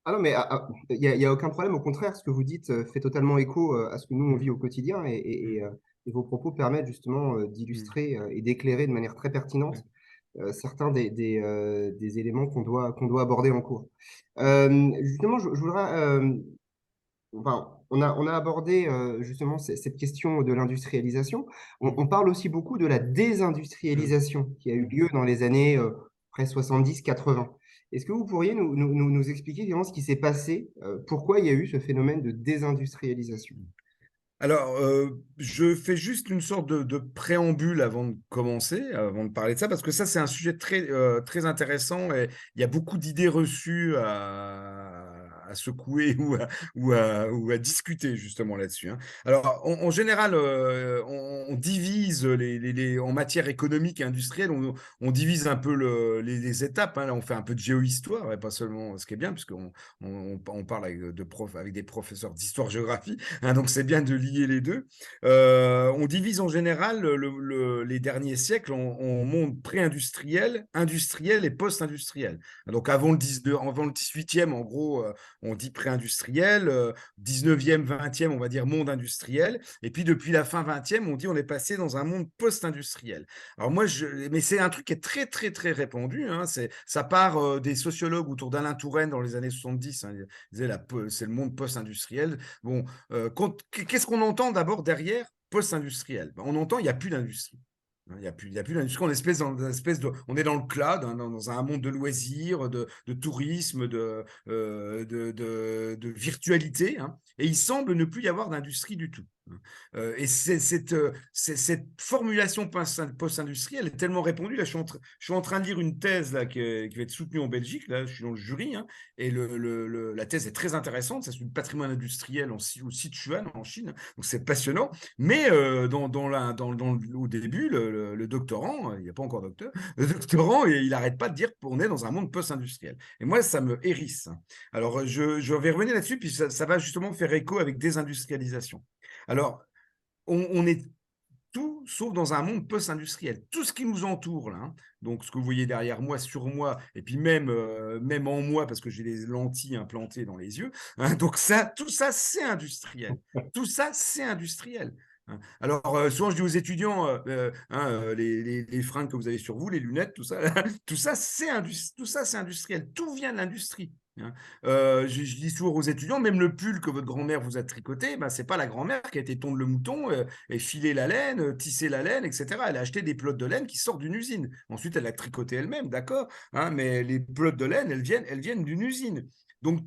Ah non, mais il y a aucun problème. Au contraire, ce que vous dites fait totalement écho à ce que nous, on vit au quotidien. Et vos propos permettent justement d'illustrer et d'éclairer de manière très pertinente certains des éléments qu'on doit aborder en cours. Justement, je voudrais... Enfin, on a abordé justement cette question de l'industrialisation. On parle aussi beaucoup de la désindustrialisation qui a eu lieu dans les années près 70-80. Est-ce que vous pourriez nous expliquer vraiment ce qui s'est passé, pourquoi il y a eu ce phénomène de désindustrialisation? Alors, je fais juste une sorte de préambule avant de commencer, avant de parler de ça, parce que ça, c'est un sujet très intéressant et il y a beaucoup d'idées reçues à secouer ou à discuter justement là-dessus. Hein. Alors, en général, on divise en matière économique et industrielle, on divise un peu les étapes. Hein. Là, on fait un peu de géohistoire, et pas seulement, ce qui est bien, puisqu'on on parle avec des professeurs d'histoire-géographie. Hein, donc, c'est bien de lier les deux. On divise en général les derniers siècles en monde pré-industriel, industriel et post-industriel. Donc, avant le 18e, en gros, on dit pré-industriel, 19e, 20e, on va dire monde industriel. Et puis, depuis la fin 20e, on dit on est passé dans un monde post-industriel. Alors, mais c'est un truc qui est très, très, très répandu. Hein, ça part des sociologues autour d'Alain Touraine dans les années 70. Hein, ils disaient c'est le monde post-industriel. Bon, qu'est-ce qu'on entend d'abord derrière post-industriel? On entend il n'y a plus d'industrie. Il n'y a plus d'industrie, on est dans le cloud, hein, dans un monde de loisirs, de tourisme, de virtualité, hein, et il semble ne plus y avoir d'industrie du tout. Et cette formulation post-industrielle est tellement répandue. Là, je suis en train de lire une thèse là, qui va être soutenue en Belgique. Là, je suis dans le jury. Hein, et la thèse est très intéressante. C'est sur le patrimoine industriel au Sichuan, en Chine. Donc, c'est passionnant. Mais au début, le doctorant, il n'y a pas encore docteur, le doctorant, il n'arrête pas de dire qu'on est dans un monde post-industriel. Et moi, ça me hérisse. Alors, je vais revenir là-dessus, puis ça va justement faire écho avec désindustrialisation. Alors, on est tout sauf dans un monde post-industriel. Tout ce qui nous entoure, là, hein, donc ce que vous voyez derrière moi, sur moi, et puis même en moi, parce que j'ai les lentilles implantées dans les yeux, hein, donc tout ça, c'est industriel. Tout ça, c'est industriel. Hein. Alors, souvent, je dis aux étudiants, les fringues que vous avez sur vous, les lunettes, tout ça, tout ça, c'est industriel. Tout vient de l'industrie. Hein. Je dis souvent aux étudiants, même le pull que votre grand-mère vous a tricoté, ce n'est pas la grand-mère qui a été tondre le mouton et filer la laine, tisser la laine, etc. Elle a acheté des pelotes de laine qui sortent d'une usine. Ensuite, elle a tricoté elle-même, d'accord, hein, mais les pelotes de laine, elles viennent d'une usine. Donc,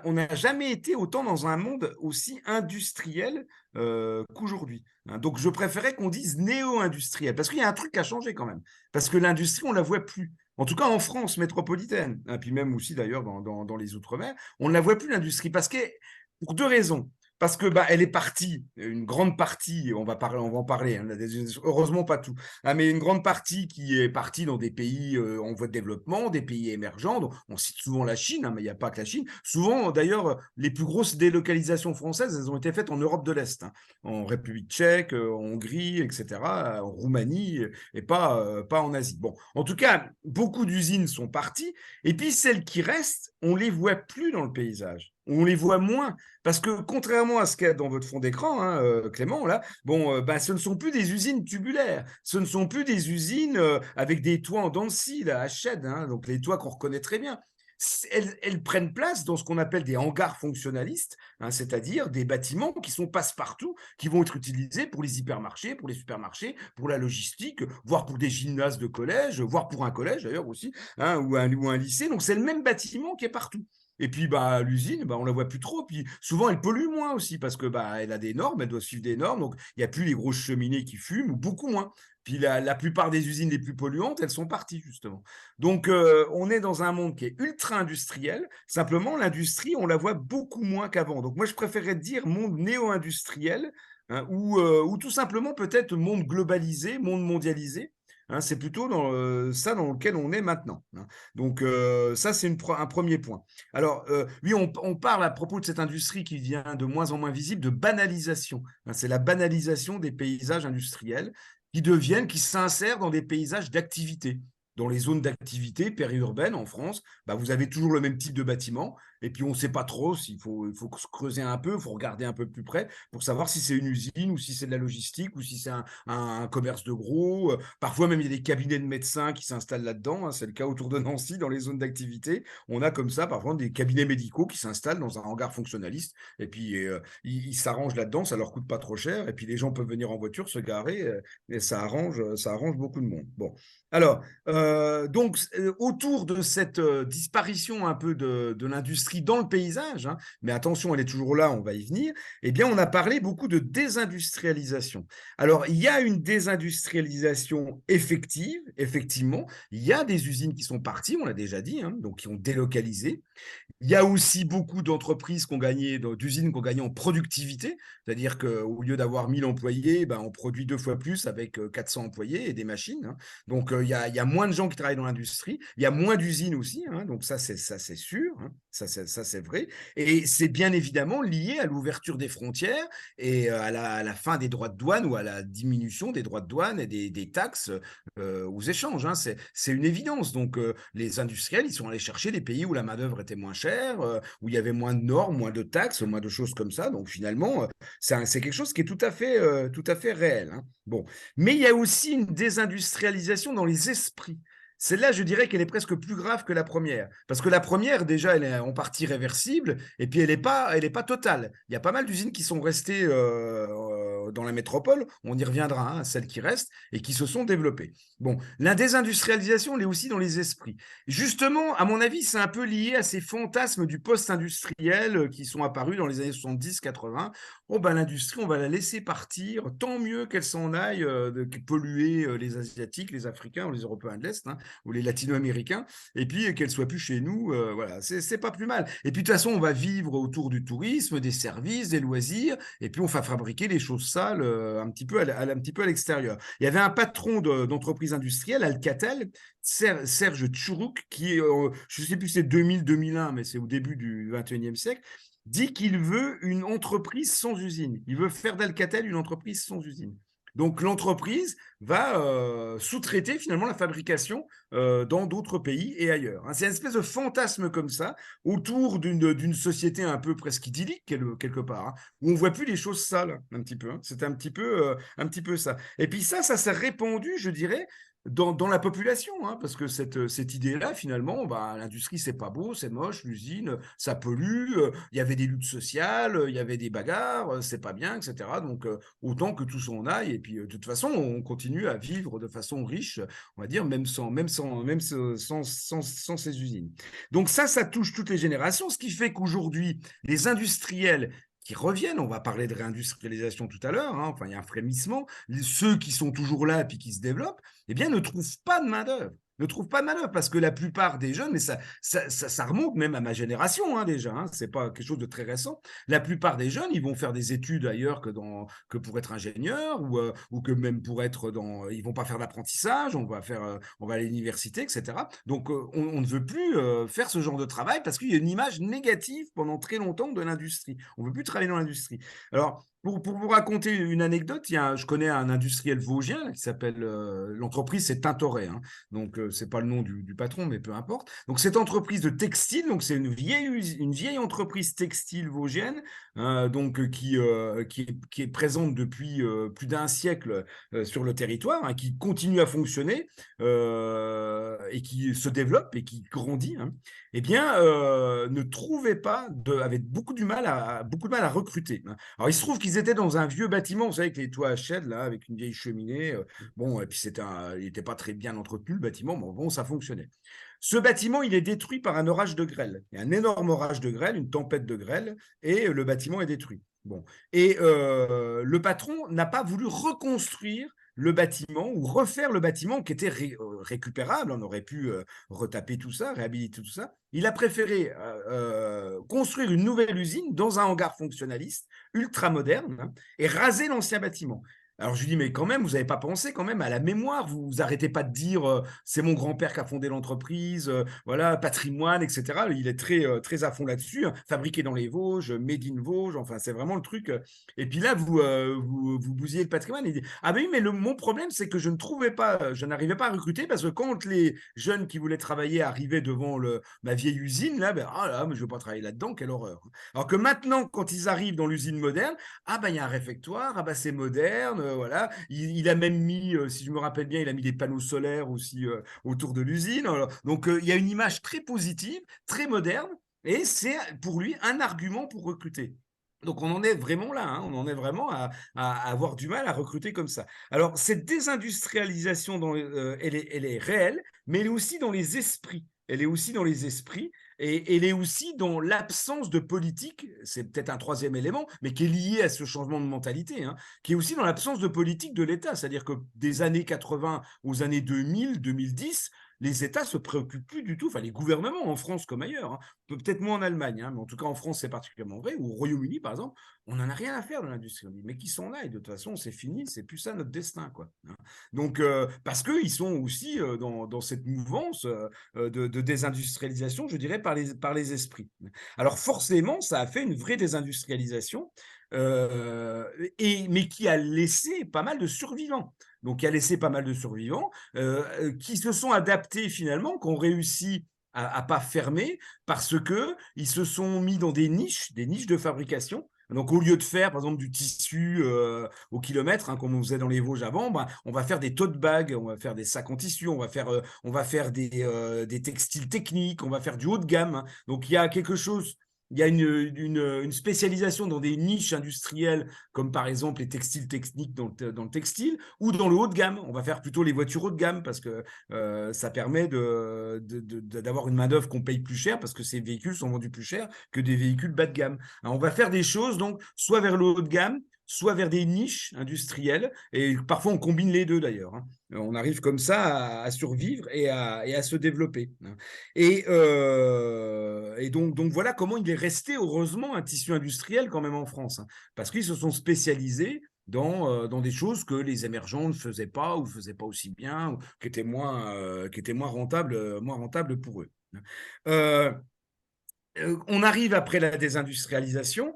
on n'a jamais été autant dans un monde aussi industriel qu'aujourd'hui. Hein. Donc, je préférais qu'on dise néo-industriel, parce qu'il y a un truc qui a changé quand même. Parce que l'industrie, on ne la voit plus. En tout cas, en France métropolitaine, et puis même aussi d'ailleurs dans les Outre-mer, on ne la voit plus l'industrie pour deux raisons. Parce que elle est partie, une grande partie, on va en parler, hein, heureusement pas tout, hein, mais une grande partie qui est partie dans des pays en voie de développement, des pays émergents. Donc, on cite souvent la Chine, hein, mais il n'y a pas que la Chine. Souvent, d'ailleurs, les plus grosses délocalisations françaises, elles ont été faites en Europe de l'Est, hein, en République tchèque, en Hongrie, etc., en Roumanie, et pas en Asie. Bon, en tout cas, beaucoup d'usines sont parties, et puis celles qui restent, on ne les voit plus dans le paysage. On les voit moins, parce que contrairement à ce qu'il y a dans votre fond d'écran, hein, Clément, là, ce ne sont plus des usines tubulaires, ce ne sont plus des usines avec des toits en dents de scie, là, à shed, hein, donc les toits qu'on reconnaît très bien. elles prennent place dans ce qu'on appelle des hangars fonctionnalistes, hein, c'est-à-dire des bâtiments qui sont passe-partout, qui vont être utilisés pour les hypermarchés, pour les supermarchés, pour la logistique, voire pour des gymnases de collège, voire pour un collège d'ailleurs aussi, hein, ou un lycée. Donc c'est le même bâtiment qui est partout. Et puis l'usine, on la voit plus trop. Puis souvent elle pollue moins aussi parce que elle a des normes, elle doit suivre des normes. Donc il n'y a plus les grosses cheminées qui fument ou beaucoup moins. Puis la plupart des usines les plus polluantes, elles sont parties justement. Donc on est dans un monde qui est ultra industriel. Simplement l'industrie, on la voit beaucoup moins qu'avant. Donc moi je préférerais dire monde néo-industriel, hein, ou tout simplement peut-être monde globalisé, monde mondialisé. Hein, c'est plutôt ça dans lequel on est maintenant. Hein. Donc ça, c'est un premier point. Alors, oui, on parle à propos de cette industrie qui devient de moins en moins visible de banalisation. Hein, c'est la banalisation des paysages industriels qui s'insèrent dans des paysages d'activité. Dans les zones d'activité périurbaines en France, vous avez toujours le même type de bâtiment. Et puis, on ne sait pas trop s'il faut creuser un peu, il faut regarder un peu plus près pour savoir si c'est une usine ou si c'est de la logistique ou si c'est un commerce de gros. Parfois, même, il y a des cabinets de médecins qui s'installent là-dedans. Hein, c'est le cas autour de Nancy, dans les zones d'activité. On a comme ça, parfois, des cabinets médicaux qui s'installent dans un hangar fonctionnaliste. Et puis, ils s'arrangent là-dedans, ça ne leur coûte pas trop cher. Et puis, les gens peuvent venir en voiture, se garer. Et ça arrange beaucoup de monde. Bon. Alors, donc, autour de cette disparition un peu de l'industrie dans le paysage, hein, mais attention, elle est toujours là, on va y venir, eh bien, on a parlé beaucoup de désindustrialisation. Alors, il y a une désindustrialisation effective, effectivement. Il y a des usines qui sont parties, on l'a déjà dit, hein, donc qui ont délocalisé. Il y a aussi beaucoup d'entreprises d'usines qui ont gagné en productivité, c'est-à-dire qu'au lieu d'avoir 1000 employés, on produit 2 fois plus avec 400 employés et des machines. Hein. Donc, il y a moins de gens qui travaillent dans l'industrie, il y a moins d'usines aussi, hein, donc ça c'est sûr, hein, ça c'est vrai. Et c'est bien évidemment lié à l'ouverture des frontières et à la fin des droits de douane ou à la diminution des droits de douane et des taxes aux échanges. Hein. C'est une évidence. Donc, les industriels, ils sont allés chercher des pays où la main-d'œuvre était moins chère, où il y avait moins de normes, moins de taxes, moins de choses comme ça. Donc, finalement, c'est quelque chose qui est tout à fait réel. Hein. Bon. Mais il y a aussi une désindustrialisation dans les esprits. Celle-là, je dirais qu'elle est presque plus grave que la première. Parce que la première, déjà, elle est en partie réversible, et puis elle n'est pas totale. Il y a pas mal d'usines qui sont restées dans la métropole, on y reviendra, hein, celles qui restent, et qui se sont développées. Bon, la désindustrialisation, elle est aussi dans les esprits. Justement, à mon avis, c'est un peu lié à ces fantasmes du post-industriel qui sont apparus dans les années 70-80. Oh l'industrie, on va la laisser partir, tant mieux qu'elle s'en aille de polluer les Asiatiques, les Africains ou les Européens de l'Est, hein, ou les Latino-Américains, et puis qu'elle soit plus chez nous, voilà, c'est pas plus mal. Et puis de toute façon, on va vivre autour du tourisme, des services, des loisirs, et puis on va fabriquer les choses sales un petit peu à l'extérieur. Il y avait un patron d'entreprise industrielle, Alcatel, Serge Tchourouk, qui, je ne sais plus si c'est 2000-2001, mais c'est au début du 21e siècle, dit qu'il veut une entreprise sans usine. Il veut faire d'Alcatel une entreprise sans usine. Donc, l'entreprise va sous-traiter finalement la fabrication dans d'autres pays et ailleurs. Hein. C'est une espèce de fantasme comme ça, autour d'une société un peu presque idyllique, quelque part, hein, où on ne voit plus les choses sales, un petit peu. Hein. C'est un petit peu ça. Et puis ça s'est répandu, je dirais, dans la population, hein, parce que cette idée-là, finalement, l'industrie, c'est pas beau, c'est moche, l'usine, ça pollue, il y avait des luttes sociales, il y avait des bagarres, c'est pas bien, etc. Donc, autant que tout s'en aille, et puis de toute façon, on continue à vivre de façon riche, on va dire, même sans ces usines. Donc ça touche toutes les générations, ce qui fait qu'aujourd'hui, les industriels qui reviennent, on va parler de réindustrialisation tout à l'heure, hein, enfin il y a un frémissement, ceux qui sont toujours là et puis qui se développent, eh bien ne trouvent pas de main-d'œuvre. Ne trouvent pas de main-d'œuvre parce que la plupart des jeunes, mais ça remonte même à ma génération hein, déjà, hein, c'est pas quelque chose de très récent. La plupart des jeunes, ils vont faire des études ailleurs que pour être ingénieur ou que même pour être ils vont pas faire d'apprentissage, on va à l'université, etc. Donc on ne veut plus faire ce genre de travail parce qu'il y a une image négative pendant très longtemps de l'industrie. On veut plus travailler dans l'industrie. Alors Pour vous raconter une anecdote, je connais un industriel vosgien là, qui s'appelle, l'entreprise c'est Tintoret, hein. Donc c'est pas le nom du patron, mais peu importe. Donc cette entreprise de textile, donc c'est une vieille entreprise textile vosgienne, donc qui est présente depuis plus d'un siècle sur le territoire, hein, qui continue à fonctionner et qui se développe et qui grandit, hein. Eh bien, ne trouvait pas, avait beaucoup de mal à recruter, hein. Alors, il se trouve qu'ils étaient dans un vieux bâtiment, vous savez, avec les toits à chèvre, là, avec une vieille cheminée. Bon, et puis il n'était pas très bien entretenu, le bâtiment, mais bon, ça fonctionnait. Ce bâtiment, il est détruit par un orage de grêle. Il y a un énorme orage de grêle, une tempête de grêle, et le bâtiment est détruit. Bon. Et le patron n'a pas voulu reconstruire le bâtiment ou refaire le bâtiment qui était récupérable. On aurait pu retaper tout ça, réhabiliter tout ça. Il a préféré construire une nouvelle usine dans un hangar fonctionnaliste, ultra moderne, hein, et raser l'ancien bâtiment. Alors je lui dis, mais quand même, vous n'avez pas pensé quand même à la mémoire, vous n'arrêtez pas de dire c'est mon grand-père qui a fondé l'entreprise, voilà, patrimoine, etc. Il est très à fond là-dessus, hein, fabriqué dans les Vosges, made in Vosges, enfin c'est vraiment le truc. Et puis là, vous bousillez le patrimoine. Il dit, ah ben oui, mais mon problème, c'est que je n'arrivais pas à recruter parce que quand les jeunes qui voulaient travailler arrivaient devant ma vieille usine, là, ben, ah là, mais je ne veux pas travailler là-dedans, quelle horreur. Alors que maintenant, quand ils arrivent dans l'usine moderne, ah ben il y a un réfectoire, ah ben c'est moderne, voilà. Il a même mis, si je me rappelle bien, il a mis des panneaux solaires aussi autour de l'usine. Donc il y a une image très positive, très moderne, et c'est pour lui un argument pour recruter. Donc on en est vraiment là, hein, on en est vraiment à avoir du mal à recruter comme ça. Alors cette désindustrialisation, elle est réelle, mais elle est aussi dans les esprits. Elle est aussi dans les esprits et elle est aussi dans l'absence de politique, c'est peut-être un troisième élément, mais qui est lié à ce changement de mentalité, hein, qui est aussi dans l'absence de politique de l'État. C'est-à-dire que des années 80 aux années 2000, 2010, les États se préoccupent plus du tout, enfin les gouvernements en France comme ailleurs, hein, peut-être moins en Allemagne, hein, mais en tout cas en France c'est particulièrement vrai, ou au Royaume-Uni par exemple, on n'en a rien à faire de l'industrie. On dit, mais qui sont là et de toute façon c'est fini, c'est plus ça notre destin, quoi, hein. Donc parce qu'ils sont aussi dans cette mouvance de désindustrialisation, je dirais par les esprits. Alors forcément, ça a fait une vraie désindustrialisation, mais qui a laissé pas mal de survivants. Donc, qui a laissé pas mal de survivants qui se sont adaptés finalement, qui ont réussi à pas fermer parce que ils se sont mis dans des niches de fabrication. Donc, au lieu de faire, par exemple, du tissu au kilomètre, hein, comme on faisait dans les Vosges avant, ben, on va faire des tote bags, on va faire des sacs en tissu, on va faire des textiles techniques, on va faire du haut de gamme, hein. Donc, il y a une spécialisation dans des niches industrielles, comme par exemple les textiles techniques dans le textile, ou dans le haut de gamme. On va faire plutôt les voitures haut de gamme parce que ça permet d'avoir une main-d'œuvre qu'on paye plus cher parce que ces véhicules sont vendus plus cher que des véhicules bas de gamme. Alors, on va faire des choses donc soit vers le haut de gamme, soit vers des niches industrielles, et parfois on combine les deux d'ailleurs, hein. On arrive comme ça à survivre et à se développer, hein. Et donc voilà comment il est resté heureusement un tissu industriel quand même en France, hein, parce qu'ils se sont spécialisés dans des choses que les émergents ne faisaient pas ou ne faisaient pas aussi bien, ou qui étaient moins rentables pour eux. On arrive après la désindustrialisation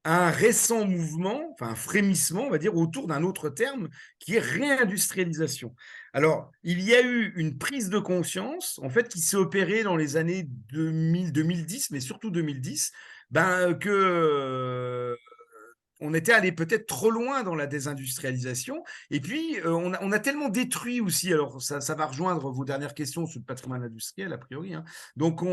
à un récent mouvement, enfin un frémissement, on va dire, autour d'un autre terme qui est réindustrialisation. Alors, il y a eu une prise de conscience, en fait, qui s'est opérée dans les années 2000, 2010, mais surtout 2010, que on était allé peut-être trop loin dans la désindustrialisation. Et puis, on a tellement détruit aussi, alors ça va rejoindre vos dernières questions sur le patrimoine industriel, a priori, hein. Donc,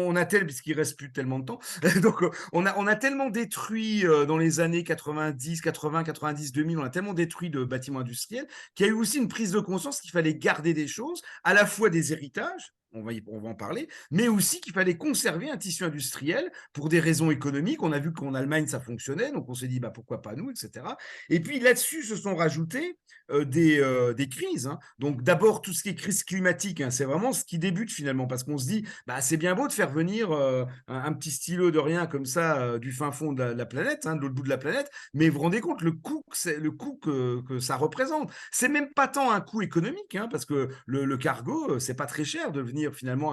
puisqu'il ne reste plus tellement de temps, donc on a tellement détruit dans les années 90, 80, 90, 2000, on a tellement détruit de bâtiments industriels qu'il y a eu aussi une prise de conscience qu'il fallait garder des choses, à la fois des héritages, on va en parler, mais aussi qu'il fallait conserver un tissu industriel pour des raisons économiques. On a vu qu'en Allemagne, ça fonctionnait, donc on s'est dit, bah, pourquoi pas nous, etc. Et puis là-dessus, se sont rajoutés des crises, hein. Donc d'abord, tout ce qui est crise climatique, hein, c'est vraiment ce qui débute finalement, parce qu'on se dit, bah, c'est bien beau de faire venir un petit stylo de rien comme ça du fin fond de la planète, hein, de l'autre bout de la planète, mais vous vous rendez compte le coût que ça représente. C'est même pas tant un coût économique, hein, parce que le cargo, c'est pas très cher de venir venir finalement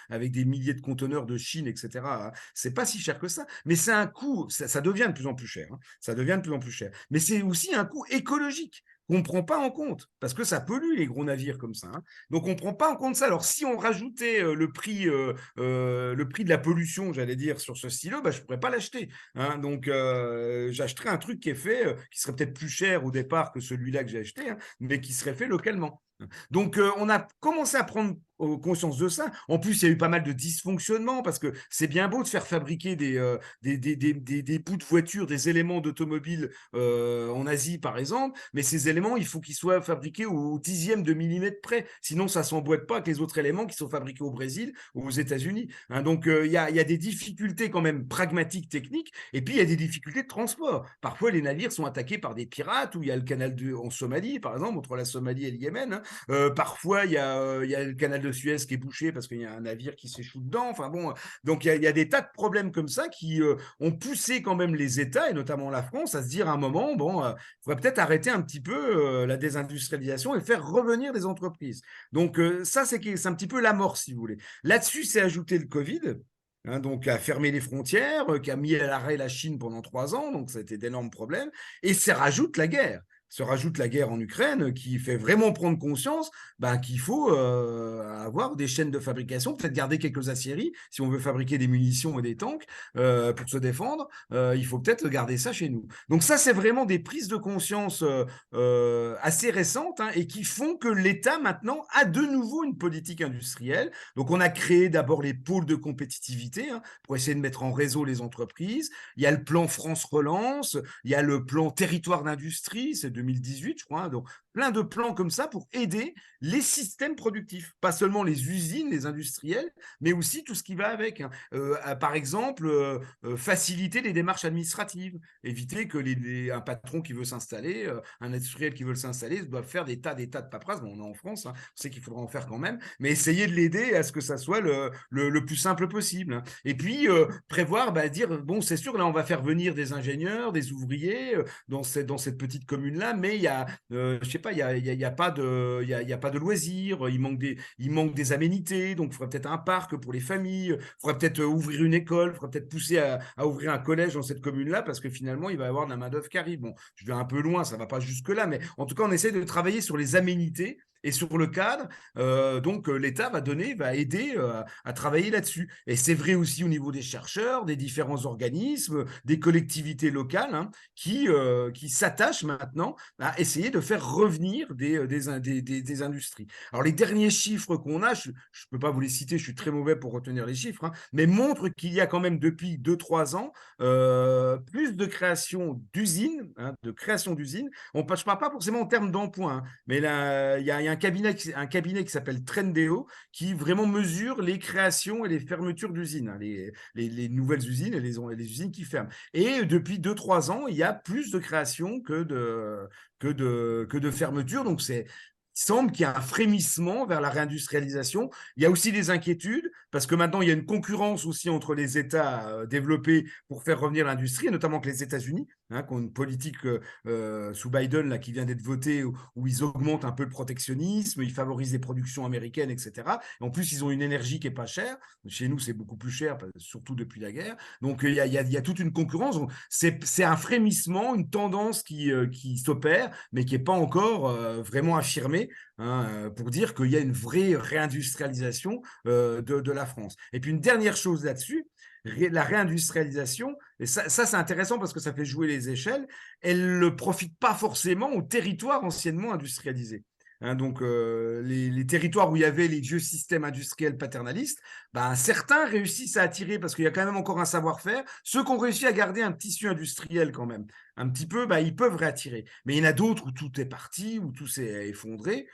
avec des milliers de conteneurs de Chine, etc. Hein. C'est pas si cher que ça, mais c'est un coût, ça devient de plus en plus cher. Hein. Ça devient de plus en plus cher. Mais c'est aussi un coût écologique qu'on ne prend pas en compte, parce que ça pollue les gros navires comme ça. Hein. Donc, on ne prend pas en compte ça. Alors, si on rajoutait le prix de la pollution, j'allais dire, sur ce stylo, bah, je ne pourrais pas l'acheter. Hein. Donc, j'achèterais un truc qui est fait, qui serait peut-être plus cher au départ que celui-là que j'ai acheté, hein, mais qui serait fait localement. Donc, on a commencé à prendre conscience de ça. En plus, il y a eu pas mal de dysfonctionnements parce que c'est bien beau de faire fabriquer des bouts de voiture, des éléments d'automobile en Asie, par exemple, mais ces éléments, il faut qu'ils soient fabriqués au dixième de millimètre près. Sinon, ça ne s'emboîte pas avec les autres éléments qui sont fabriqués au Brésil ou aux États-Unis. Hein, donc, il y a des difficultés quand même pragmatiques, techniques, et puis il y a des difficultés de transport. Parfois, les navires sont attaqués par des pirates, ou il y a le canal en Somalie, par exemple, entre la Somalie et le Yémen. Hein. Parfois, il y a le canal de Suez qui est bouché parce qu'il y a un navire qui s'échoue dedans. Enfin bon, donc il y a des tas de problèmes comme ça qui ont poussé quand même les États, et notamment la France, à se dire à un moment, bon, il faudrait peut-être arrêter un petit peu la désindustrialisation et faire revenir des entreprises. Donc ça, c'est un petit peu l'amorce, si vous voulez. Là-dessus, c'est ajouté le Covid. Hein, donc, a fermé les frontières, qui a mis à l'arrêt la Chine pendant 3 ans, donc ça a été d'énormes problèmes, et ça rajoute la guerre. Se rajoute la guerre en Ukraine qui fait vraiment prendre conscience qu'il faut avoir des chaînes de fabrication, peut-être garder quelques aciéries si on veut fabriquer des munitions et des tanks pour se défendre. Il faut peut-être garder ça chez nous. Donc ça, c'est vraiment des prises de conscience assez récentes hein, et qui font que l'État maintenant a de nouveau une politique industrielle. Donc on a créé d'abord les pôles de compétitivité hein, pour essayer de mettre en réseau les entreprises. Il y a le plan France Relance, il y a le plan Territoire d'industrie, c'est 2018, je crois. Hein, donc, plein de plans comme ça pour aider les systèmes productifs, pas seulement les usines, les industriels, mais aussi tout ce qui va avec. Hein. Par exemple, faciliter les démarches administratives, éviter que un patron qui veut s'installer, un industriel qui veut s'installer, doit faire des tas de paperasse. Bon, on est en France, hein, on sait qu'il faudra en faire quand même, mais essayer de l'aider à ce que ça soit le plus simple possible. Hein. Et puis, prévoir, dire, bon, c'est sûr, là, on va faire venir des ingénieurs, des ouvriers dans cette petite commune-là, mais il y a, je sais pas, il y a pas de loisirs, il manque des aménités, donc il faudrait peut-être un parc pour les familles, il faudrait peut-être ouvrir une école, il faudrait peut-être pousser à ouvrir un collège dans cette commune-là, parce que finalement, il va y avoir de la main-d'œuvre qui arrive. Bon, je vais un peu loin, ça ne va pas jusque-là, mais en tout cas, on essaie de travailler sur les aménités et sur le cadre, donc l'État va aider à travailler là-dessus. Et c'est vrai aussi au niveau des chercheurs, des différents organismes, des collectivités locales hein, qui s'attachent maintenant à essayer de faire revenir des industries. Alors les derniers chiffres qu'on a, je ne peux pas vous les citer, je suis très mauvais pour retenir les chiffres, hein, mais montrent qu'il y a quand même depuis 2-3 ans plus de création d'usines, hein, je ne parle pas forcément en termes d'emploi, hein, mais là, il y a un cabinet qui s'appelle Trendéo qui vraiment mesure les créations et les fermetures d'usines, hein, les nouvelles usines et les usines qui ferment. Et depuis 2-3 ans, il y a plus de créations que de fermetures. Donc, il semble qu'il y a un frémissement vers la réindustrialisation. Il y a aussi des inquiétudes parce que maintenant, il y a une concurrence aussi entre les États développés pour faire revenir l'industrie, et notamment que les États-Unis, hein, qui ont une politique sous Biden là, qui vient d'être votée où ils augmentent un peu le protectionnisme, ils favorisent les productions américaines, etc. Et en plus, ils ont une énergie qui n'est pas chère. Chez nous, c'est beaucoup plus cher, surtout depuis la guerre. Donc, il y a toute une concurrence. C'est un frémissement, une tendance qui s'opère, mais qui n'est pas encore vraiment affirmée. Hein, pour dire qu'il y a une vraie réindustrialisation de la France. Et puis une dernière chose là-dessus, la réindustrialisation, et ça c'est intéressant parce que ça fait jouer les échelles, elle ne profite pas forcément aux territoires anciennement industrialisés. Hein, donc, les territoires où il y avait les vieux systèmes industriels paternalistes, certains réussissent à attirer parce qu'il y a quand même encore un savoir-faire. Ceux qui ont réussi à garder un tissu industriel quand même, un petit peu, ils peuvent réattirer. Mais il y en a d'autres où tout est parti, où tout s'est effondré.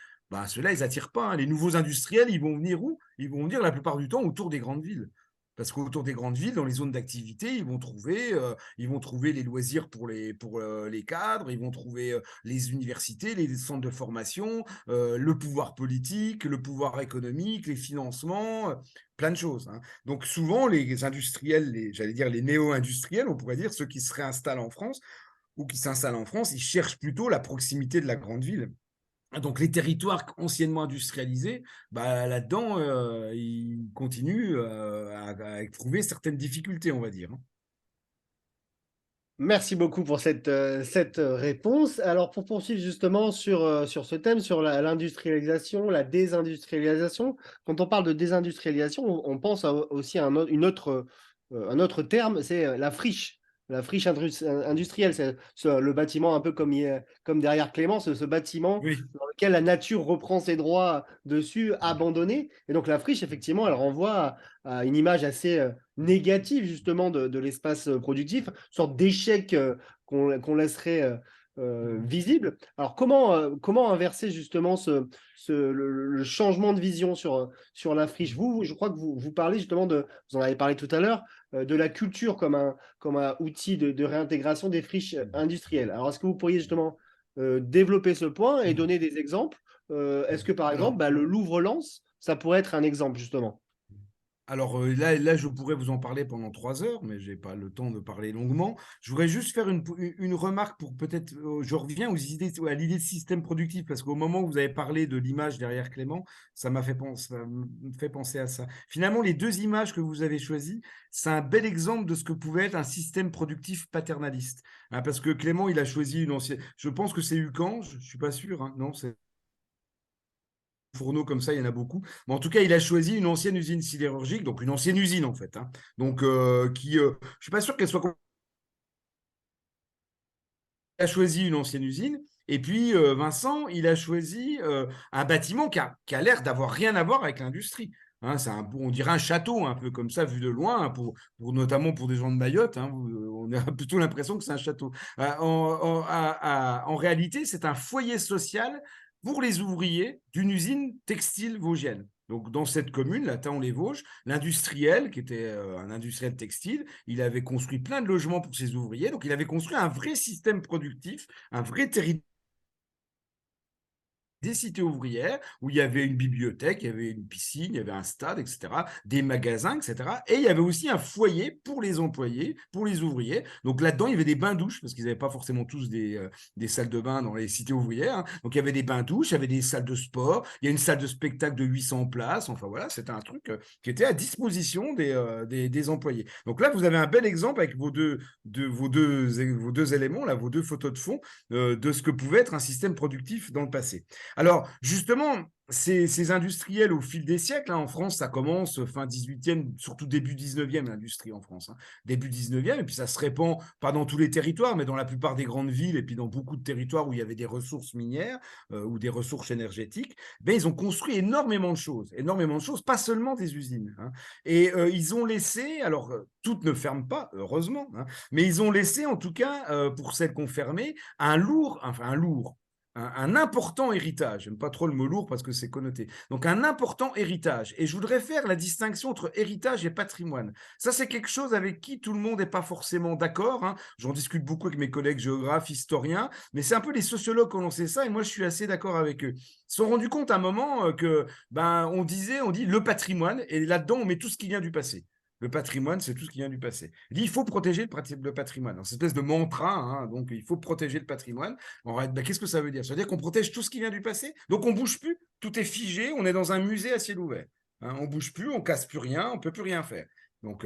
Ceux-là, ils n'attirent pas. Hein. Les nouveaux industriels, ils vont venir où? Ils vont venir la plupart du temps autour des grandes villes. Parce qu'autour des grandes villes, dans les zones d'activité, ils vont trouver les loisirs pour les cadres, ils vont trouver les universités, les centres de formation, le pouvoir politique, le pouvoir économique, les financements, plein de choses. Hein. Donc souvent, les industriels, j'allais dire les néo-industriels, on pourrait dire, ceux qui se réinstallent en France ou qui s'installent en France, ils cherchent plutôt la proximité de la grande ville. Donc, les territoires anciennement industrialisés, bah, là-dedans, ils continuent à éprouver certaines difficultés, on va dire. Merci beaucoup pour cette réponse. Alors, pour poursuivre justement sur ce thème, sur l'industrialisation, la désindustrialisation, quand on parle de désindustrialisation, on pense aussi à un autre terme, c'est la friche. La friche industrielle, c'est le bâtiment un peu comme derrière Clément, ce bâtiment Oui. dans lequel la nature reprend ses droits dessus, abandonné. Et donc la friche, effectivement, elle renvoie à une image assez négative justement de l'espace productif, une sorte d'échec qu'on laisserait visible. Alors comment inverser justement le changement de vision sur la friche? Je crois que vous parlez justement vous en avez parlé tout à l'heure, de la culture comme un outil de réintégration des friches industrielles. Alors est-ce que vous pourriez justement développer ce point et donner des exemples? Est-ce que par exemple, Alors, le Louvre-Lens, ça pourrait être un exemple justement? Alors là, je pourrais vous en parler pendant 3 heures, mais je n'ai pas le temps de parler longuement. Je voudrais juste faire une remarque pour peut-être, je reviens à l'idée de système productif, parce qu'au moment où vous avez parlé de l'image derrière Clément, ça me fait penser à ça. Finalement, les deux images que vous avez choisies, c'est un bel exemple de ce que pouvait être un système productif paternaliste. Hein, parce que Clément, il a choisi une ancienne, je pense que c'est UCAN, je ne suis pas sûr, hein, non, c'est fourneaux comme ça, il y en a beaucoup. Mais en tout cas, il a choisi une ancienne usine sidérurgique, donc une ancienne usine en fait. Hein. Donc, je ne suis pas sûr qu'elle soit. Il a choisi une ancienne usine. Et puis, Vincent, il a choisi un bâtiment qui a l'air d'avoir rien à voir avec l'industrie. Hein, on dirait un château, un peu comme ça, vu de loin, hein, notamment pour des gens de Mayotte. Hein, on a plutôt l'impression que c'est un château. En réalité, c'est un foyer social pour les ouvriers d'une usine textile vosgienne. Donc, dans cette commune, la Thaon-les-Vosges, l'industriel, qui était un industriel textile, il avait construit plein de logements pour ses ouvriers. Donc, il avait construit un vrai système productif, un vrai territoire, des cités ouvrières où il y avait une bibliothèque, il y avait une piscine, il y avait un stade, etc., des magasins, etc. Et il y avait aussi un foyer pour les employés, pour les ouvriers. Donc là-dedans, il y avait des bains-douches, parce qu'ils n'avaient pas forcément tous des salles de bain dans les cités ouvrières. Hein. Donc il y avait des bains-douches, il y avait des salles de sport, il y a une salle de spectacle de 800 places. Enfin voilà, c'était un truc qui était à disposition des employés. Donc là, vous avez un bel exemple avec vos deux éléments, là, vos deux photos de fond, de ce que pouvait être un système productif dans le passé. Alors, justement, ces industriels, au fil des siècles, hein, en France, ça commence fin 18e, surtout début 19e, l'industrie en France. Hein, début 19e, et puis ça se répand, pas dans tous les territoires, mais dans la plupart des grandes villes, et puis dans beaucoup de territoires où il y avait des ressources minières ou des ressources énergétiques, ben, ils ont construit énormément de choses, pas seulement des usines. Hein, et ils ont laissé, alors toutes ne ferment pas, heureusement, hein, mais ils ont laissé, en tout cas, pour celles qu'on fermait, un important héritage. J'aime pas trop le mot lourd parce que c'est connoté. Donc un important héritage. Et je voudrais faire la distinction entre héritage et patrimoine. Ça, c'est quelque chose avec qui tout le monde n'est pas forcément d'accord. Hein. J'en discute beaucoup avec mes collègues géographes, historiens, mais c'est un peu les sociologues qui ont lancé ça et moi, je suis assez d'accord avec eux. Ils se sont rendus compte à un moment que, on dit le patrimoine et là-dedans, on met tout ce qui vient du passé. Le patrimoine, c'est tout ce qui vient du passé. Il dit, il faut protéger le patrimoine. C'est une espèce de mantra, hein, donc il faut protéger le patrimoine. Qu'est-ce que ça veut dire? Ça veut dire qu'on protège tout ce qui vient du passé. Donc on ne bouge plus, tout est figé, on est dans un musée à ciel ouvert. Hein, on ne bouge plus, on ne casse plus rien, on ne peut plus rien faire. Donc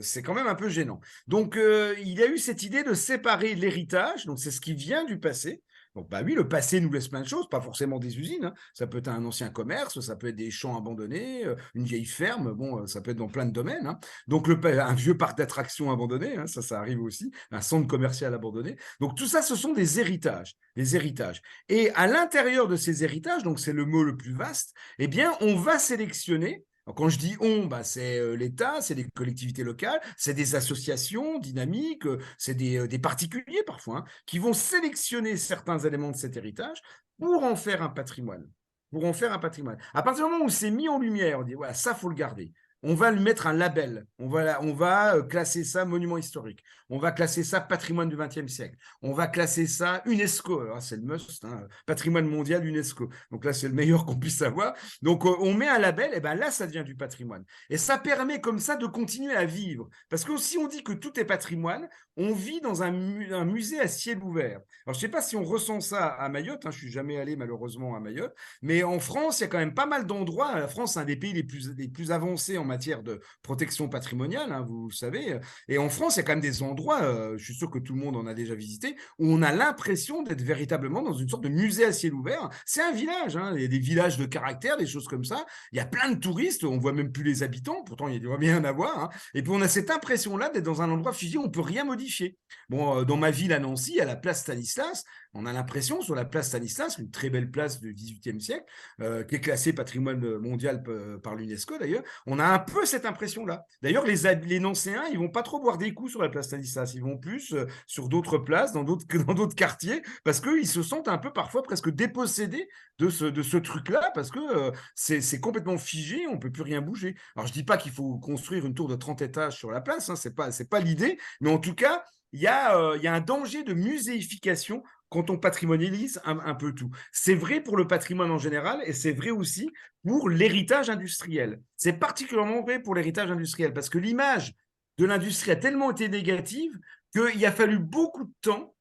c'est quand même un peu gênant. Donc il y a eu cette idée de séparer l'héritage, donc c'est ce qui vient du passé. Donc bah oui, le passé nous laisse plein de choses, pas forcément des usines. Hein. Ça peut être un ancien commerce, ça peut être des champs abandonnés, une vieille ferme. Bon, ça peut être dans plein de domaines. Hein. Donc un vieux parc d'attractions abandonné, hein, ça arrive aussi, un centre commercial abandonné. Donc tout ça, ce sont des héritages, des héritages. Et à l'intérieur de ces héritages, donc c'est le mot le plus vaste, eh bien on va sélectionner. Alors, quand je dis on, bah, c'est l'État, c'est des collectivités locales, c'est des associations dynamiques, c'est des particuliers parfois, hein, qui vont sélectionner certains éléments de cet héritage pour en faire un patrimoine. Pour en faire un patrimoine. À partir du moment où c'est mis en lumière, on dit voilà, ça, faut le garder. on va lui mettre un label. On va classer ça monument historique. On va classer ça patrimoine du XXe siècle. On va classer ça UNESCO. Alors, c'est le must, hein, patrimoine mondial UNESCO. Donc là, c'est le meilleur qu'on puisse avoir. Donc, on met un label, et ben là, ça devient du patrimoine. Et ça permet comme ça de continuer à vivre. Parce que si on dit que tout est patrimoine, on vit dans un musée à ciel ouvert. Alors, je ne sais pas si on ressent ça à Mayotte. Hein, je ne suis jamais allé malheureusement à Mayotte. Mais en France, il y a quand même pas mal d'endroits. La France, c'est un des pays les plus avancés en matière de protection patrimoniale, hein, vous savez. Et en France, il y a quand même des endroits, je suis sûr que tout le monde en a déjà visité, où on a l'impression d'être véritablement dans une sorte de musée à ciel ouvert. C'est un village, hein, il y a des villages de caractère, des choses comme ça. Il y a plein de touristes, on ne voit même plus les habitants, pourtant il doit bien en avoir. Hein. Et puis on a cette impression-là d'être dans un endroit figé où on ne peut rien modifier. Bon, dans ma ville à Nancy, à la place Stanislas, on a l'impression sur la place Stanislas, une très belle place du XVIIIe siècle, qui est classée patrimoine mondial par l'UNESCO d'ailleurs, on a un peu cette impression-là. D'ailleurs, les Nancéens, ils vont pas trop boire des coups sur la place Stanislas, ils vont plus sur d'autres places, dans d'autres quartiers, parce qu'ils se sentent un peu parfois presque dépossédés de ce truc-là, parce que c'est complètement figé, on peut plus rien bouger. Alors, je dis pas qu'il faut construire une tour de 30 étages sur la place, hein, c'est pas l'idée, mais en tout cas, il y a un danger de muséification quand on patrimonialise un peu tout. C'est vrai pour le patrimoine en général et c'est vrai aussi pour l'héritage industriel. C'est particulièrement vrai pour l'héritage industriel parce que l'image de l'industrie a tellement été négative qu'il a fallu beaucoup de temps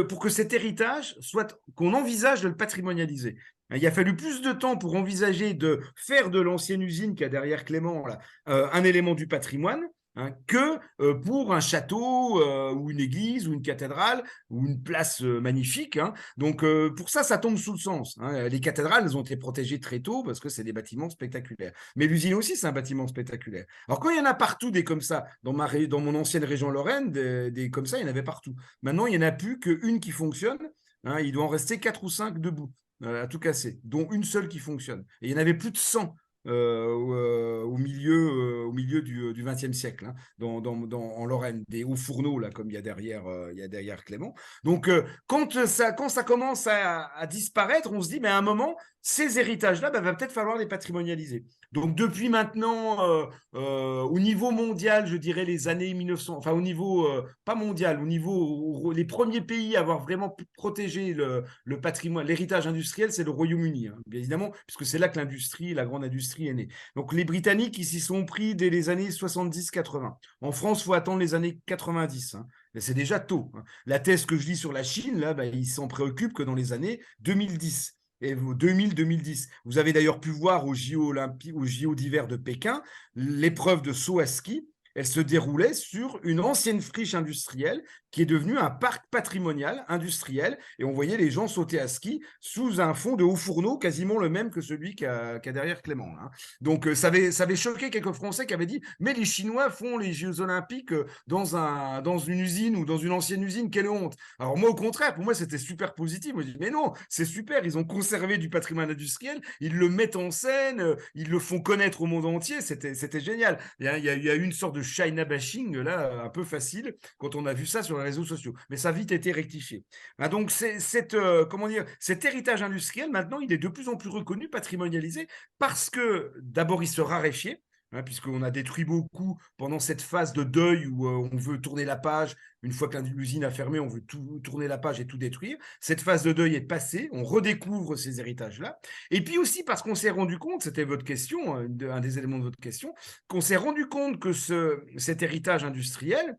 pour que cet héritage soit, qu'on envisage de le patrimonialiser. Il a fallu plus de temps pour envisager de faire de l'ancienne usine qu'il y a derrière Clément là, un élément du patrimoine, hein, que pour un château ou une église ou une cathédrale ou une place magnifique. Hein. Donc pour ça, ça tombe sous le sens. Hein. Les cathédrales, elles ont été protégées très tôt parce que c'est des bâtiments spectaculaires. Mais l'usine aussi, c'est un bâtiment spectaculaire. Alors quand il y en a partout des comme ça, dans mon ancienne région Lorraine, des comme ça, il y en avait partout. Maintenant, il n'y en a plus qu'une qui fonctionne. Hein. Il doit en rester 4 ou 5 debout, à tout casser, dont une seule qui fonctionne. Et il y en avait plus de 100 au milieu du XXe siècle, hein, en Lorraine, des hauts fourneaux, là, comme il y a derrière Clément. Donc, quand ça commence à disparaître, on se dit, mais à un moment, ces héritages-là, va peut-être falloir les patrimonialiser. Donc, depuis maintenant, au niveau mondial, je dirais les années 1900, enfin, au niveau, pas mondial, au niveau, les premiers pays à avoir vraiment protégé le patrimoine, l'héritage industriel, c'est le Royaume-Uni, hein, bien évidemment, puisque c'est là que la grande industrie est née. Donc les Britanniques, ils s'y sont pris dès les années 70-80. En France, il faut attendre les années 90. Hein. Mais c'est déjà tôt. Hein. La thèse que je lis sur la Chine, là, ils s'en préoccupent que dans les années 2010. Et 2000-2010. Vous avez d'ailleurs pu voir aux JO d'hiver de Pékin l'épreuve de saut à ski. Elle se déroulait sur une ancienne friche industrielle qui est devenue un parc patrimonial industriel. Et on voyait les gens sauter à ski sous un fond de haut fourneau quasiment le même que celui qu'il y a derrière Clément. Hein. Donc, ça avait choqué quelques Français qui avaient dit « Mais les Chinois font les Jeux Olympiques dans une usine ou dans une ancienne usine, quelle honte !» Alors moi, au contraire, pour moi, c'était super positif. Moi, je dis « Mais non, c'est super, ils ont conservé du patrimoine industriel, ils le mettent en scène, ils le font connaître au monde entier, c'était génial. » Il y a eu une sorte de China bashing, là, un peu facile, quand on a vu ça sur les réseaux sociaux. Mais ça a vite été rectifié. Hein, donc, comment dire, cet héritage industriel, maintenant, il est de plus en plus reconnu, patrimonialisé, parce que, d'abord, il se raréfiait, hein, puisqu'on a détruit beaucoup pendant cette phase de deuil où on veut tourner la page. Une fois que l'usine a fermé, on veut tout tourner la page et tout détruire. Cette phase de deuil est passée, on redécouvre ces héritages-là. Et puis aussi parce qu'on s'est rendu compte, c'était votre question, un des éléments de votre question, qu'on s'est rendu compte que cet héritage industriel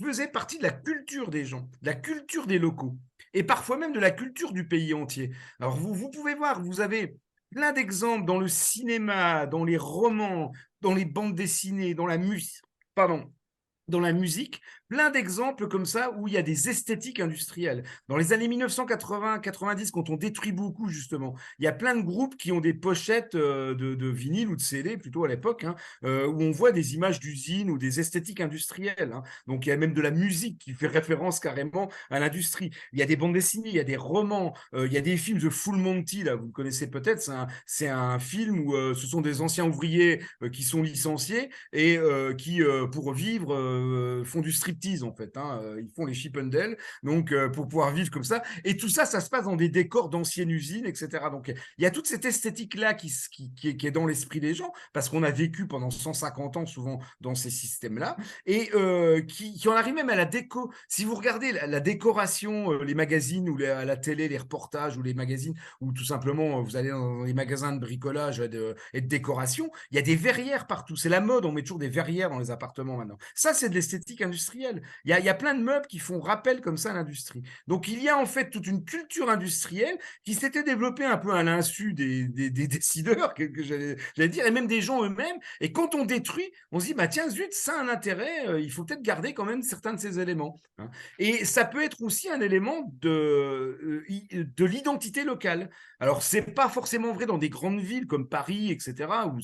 faisait partie de la culture des gens, de la culture des locaux, et parfois même de la culture du pays entier. Alors vous pouvez voir, vous avez plein d'exemples dans le cinéma, dans les romans, dans les bandes dessinées, dans la musique, plein d'exemples comme ça où il y a des esthétiques industrielles. Dans les années 1980-90, quand on détruit beaucoup, justement, il y a plein de groupes qui ont des pochettes de vinyle ou de CD, plutôt à l'époque, hein, où on voit des images d'usines ou des esthétiques industrielles. Hein. Donc, il y a même de la musique qui fait référence carrément à l'industrie. Il y a des bandes dessinées, il y a des romans, il y a des films de Full Monty, là, vous le connaissez peut-être, c'est un film où ce sont des anciens ouvriers qui sont licenciés et qui, pour vivre, font du striptease striptease en fait. Ils font les Chippendales, donc pour pouvoir vivre comme ça. Et tout ça, ça se passe dans des décors d'anciennes usines, etc. Donc il y a toute cette esthétique-là qui est dans l'esprit des gens, parce qu'on a vécu pendant 150 ans souvent dans ces systèmes-là, et qui en arrive même à la déco. Si vous regardez la décoration, les magazines ou à la télé, les reportages ou les magazines, ou tout simplement vous allez dans les magasins de bricolage et de décoration, il y a des verrières partout. C'est la mode, on met toujours des verrières dans les appartements maintenant. Ça, c'est de l'esthétique industrielle. Il y a plein de meubles qui font rappel comme ça à l'industrie. Donc, il y a en fait toute une culture industrielle qui s'était développée un peu à l'insu des décideurs, que j'allais dire, et même des gens eux-mêmes. Et quand on détruit, on se dit, bah tiens, zut, ça a un intérêt, il faut peut-être garder quand même certains de ces éléments. Et ça peut être aussi un élément de l'identité locale. Alors, c'est pas forcément vrai dans des grandes villes comme Paris, etc., où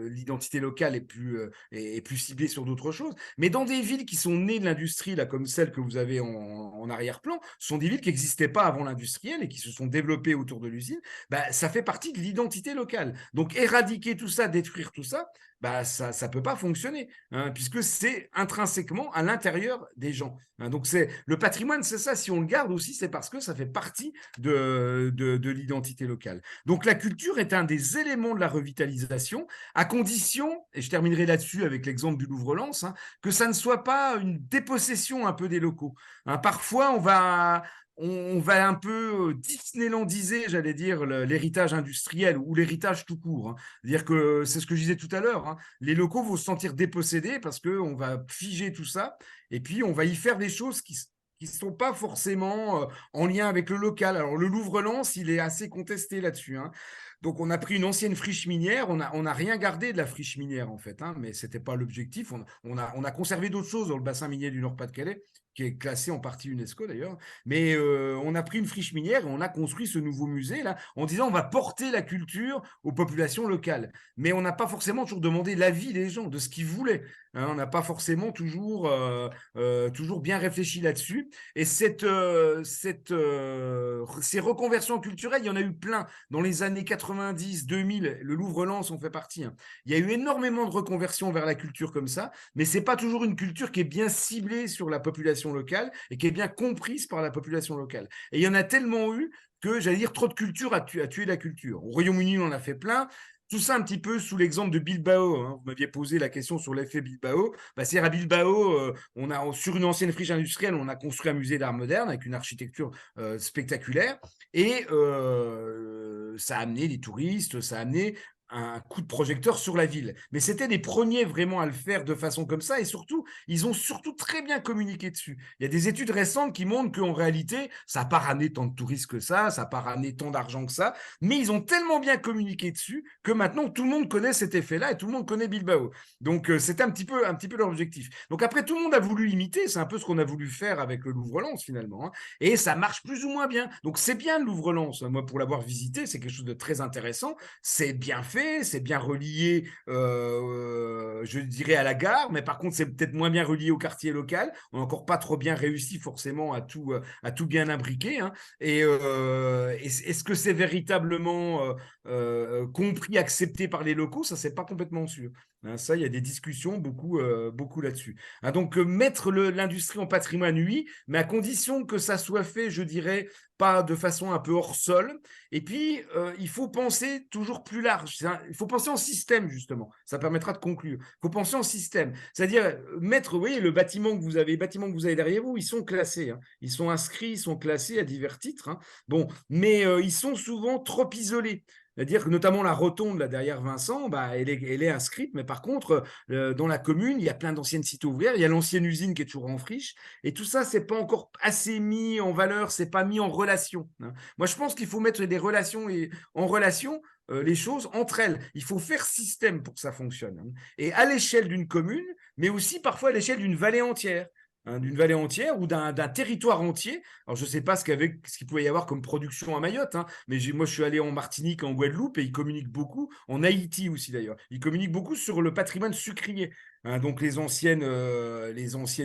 l'identité locale est plus ciblée sur d'autres choses. Mais dans des villes qui sont nées de l'industrie, là, comme celle que vous avez en arrière-plan, ce sont des villes qui n'existaient pas avant l'industriel et qui se sont développées autour de l'usine. Bah, ça fait partie de l'identité locale. Donc, éradiquer tout ça, détruire tout ça, bah, ça ne peut pas fonctionner, puisque c'est intrinsèquement à l'intérieur des gens. Donc, le patrimoine, c'est ça. Si on le garde aussi, c'est parce que ça fait partie de l'identité locale. Donc, la culture est un des éléments de la revitalisation, à condition, et je terminerai là-dessus avec l'exemple du Louvre-Lens, que ça ne soit pas une dépossession un peu des locaux. Parfois, on va un peu disneylandiser, j'allais dire, l'héritage industriel ou l'héritage tout court. C'est-à-dire que c'est ce que je disais tout à l'heure. Les locaux vont se sentir dépossédés parce qu'on va figer tout ça et puis on va y faire des choses qui ne sont pas forcément en lien avec le local. Alors, le Louvre-Lens, il est assez contesté là-dessus. Donc, on a pris une ancienne friche minière, on a rien gardé de la friche minière, en fait, mais ce n'était pas l'objectif. On a conservé d'autres choses dans le bassin minier du Nord-Pas-de-Calais, qui est classé en partie UNESCO d'ailleurs. Mais on a pris une friche minière et on a construit ce nouveau musée là en disant on va porter la culture aux populations locales. Mais on n'a pas forcément toujours demandé l'avis des gens, de ce qu'ils voulaient. On n'a pas forcément toujours bien réfléchi là-dessus. Et ces reconversions culturelles, il y en a eu plein. Dans les années 90, 2000, le Louvre-Lens en fait partie. Il y a eu énormément de reconversions vers la culture comme ça, mais ce n'est pas toujours une culture qui est bien ciblée sur la population locale et qui est bien comprise par la population locale. Et il y en a tellement eu que, j'allais dire, trop de culture a tué la culture. Au Royaume-Uni, on en a fait plein. Tout ça un petit peu sous l'exemple de Bilbao. Vous m'aviez posé la question sur l'effet Bilbao. C'est-à-dire à Bilbao, sur une ancienne friche industrielle, on a construit un musée d'art moderne avec une architecture spectaculaire. Et ça a amené des touristes, ça a amené un coup de projecteur sur la ville. Mais c'était les premiers vraiment à le faire de façon comme ça. Et surtout, ils ont surtout très bien communiqué dessus. Il y a des études récentes qui montrent qu'en réalité, ça n'a pas ramené tant de touristes que ça n'a pas ramené tant d'argent que ça. Mais ils ont tellement bien communiqué dessus que maintenant, tout le monde connaît cet effet-là et tout le monde connaît Bilbao. Donc, c'était un petit peu leur objectif. Donc, après, tout le monde a voulu imiter. C'est un peu ce qu'on a voulu faire avec le Louvre-Lens, finalement. Et ça marche plus ou moins bien. Donc, c'est bien le Louvre-Lens. Moi, pour l'avoir visité, c'est quelque chose de très intéressant. C'est bien fait. C'est bien relié, je dirais, à la gare, mais par contre, c'est peut-être moins bien relié au quartier local. On n'a encore pas trop bien réussi forcément à tout bien imbriquer. Et est-ce que c'est véritablement compris, accepté par les locaux? Ça, c'est pas complètement sûr. Ça, il y a des discussions beaucoup là-dessus. Donc, mettre l'industrie en patrimoine, oui, mais à condition que ça soit fait, je dirais, pas de façon un peu hors sol. Et puis, il faut penser toujours plus large. Il faut penser en système, justement. Ça permettra de conclure. Il faut penser en système. C'est-à-dire, mettre, vous voyez, les bâtiments que vous avez derrière vous, ils sont classés. Ils sont inscrits, ils sont classés à divers titres. Bon, mais ils sont souvent trop isolés. C'est-à-dire que notamment la rotonde là derrière Vincent, elle est inscrite, mais par contre, dans la commune, il y a plein d'anciennes cités ouvrières, il y a l'ancienne usine qui est toujours en friche, et tout ça, c'est pas encore assez mis en valeur, c'est pas mis en relation. Moi, je pense qu'il faut mettre des relations en relation les choses entre elles. Il faut faire système pour que ça fonctionne. Et à l'échelle d'une commune, mais aussi parfois à l'échelle d'une vallée entière. D'une vallée entière ou d'un territoire entier. Alors, je ne sais pas ce qu'il pouvait y avoir comme production à Mayotte, mais moi, je suis allé en Martinique, en Guadeloupe, et ils communiquent beaucoup, en Haïti aussi d'ailleurs. Ils communiquent beaucoup sur le patrimoine sucrier. hein, donc les anciennes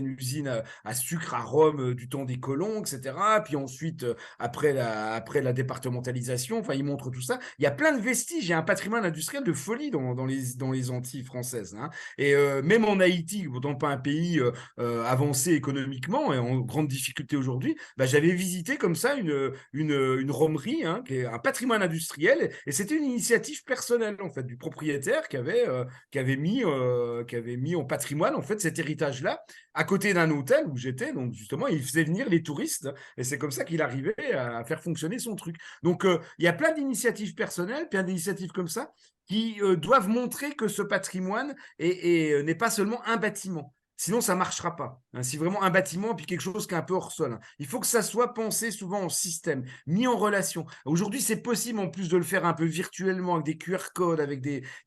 usines à sucre à Rome du temps des colons, etc. Puis ensuite, après la départementalisation, enfin, ils montrent tout ça. Il y a plein de vestiges, il y a un patrimoine industriel de folie dans les Antilles françaises, hein. Et même en Haïti, pourtant pas un pays avancé économiquement et en grande difficulté aujourd'hui, bah, j'avais visité comme ça une romerie, hein, qui est un patrimoine industriel, et c'était une initiative personnelle en fait du propriétaire qui avait mis en patrimoine en fait cet héritage-là à côté d'un hôtel où j'étais. Donc justement, il faisait venir les touristes et c'est comme ça qu'il arrivait à faire fonctionner son truc. Donc il y a plein d'initiatives personnelles, plein d'initiatives comme ça qui doivent montrer que ce patrimoine n'est pas seulement un bâtiment. Sinon, ça ne marchera pas. Hein. Si vraiment un bâtiment, puis quelque chose qui est un peu hors sol. Hein. Il faut que ça soit pensé souvent en système, mis en relation. Aujourd'hui, c'est possible en plus de le faire un peu virtuellement, avec des QR codes,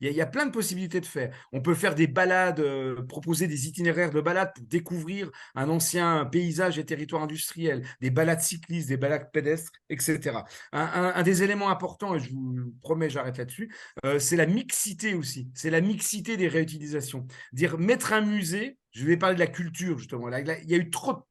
il y a plein de possibilités de faire. On peut faire des balades, proposer des itinéraires de balades pour découvrir un ancien paysage et territoire industriel, des balades cyclistes, des balades pédestres, etc. Un des éléments importants, et je vous promets, j'arrête là-dessus, c'est la mixité aussi. C'est la mixité des réutilisations. Dire mettre un musée, je vais parler de la culture justement. Là, il y a eu trop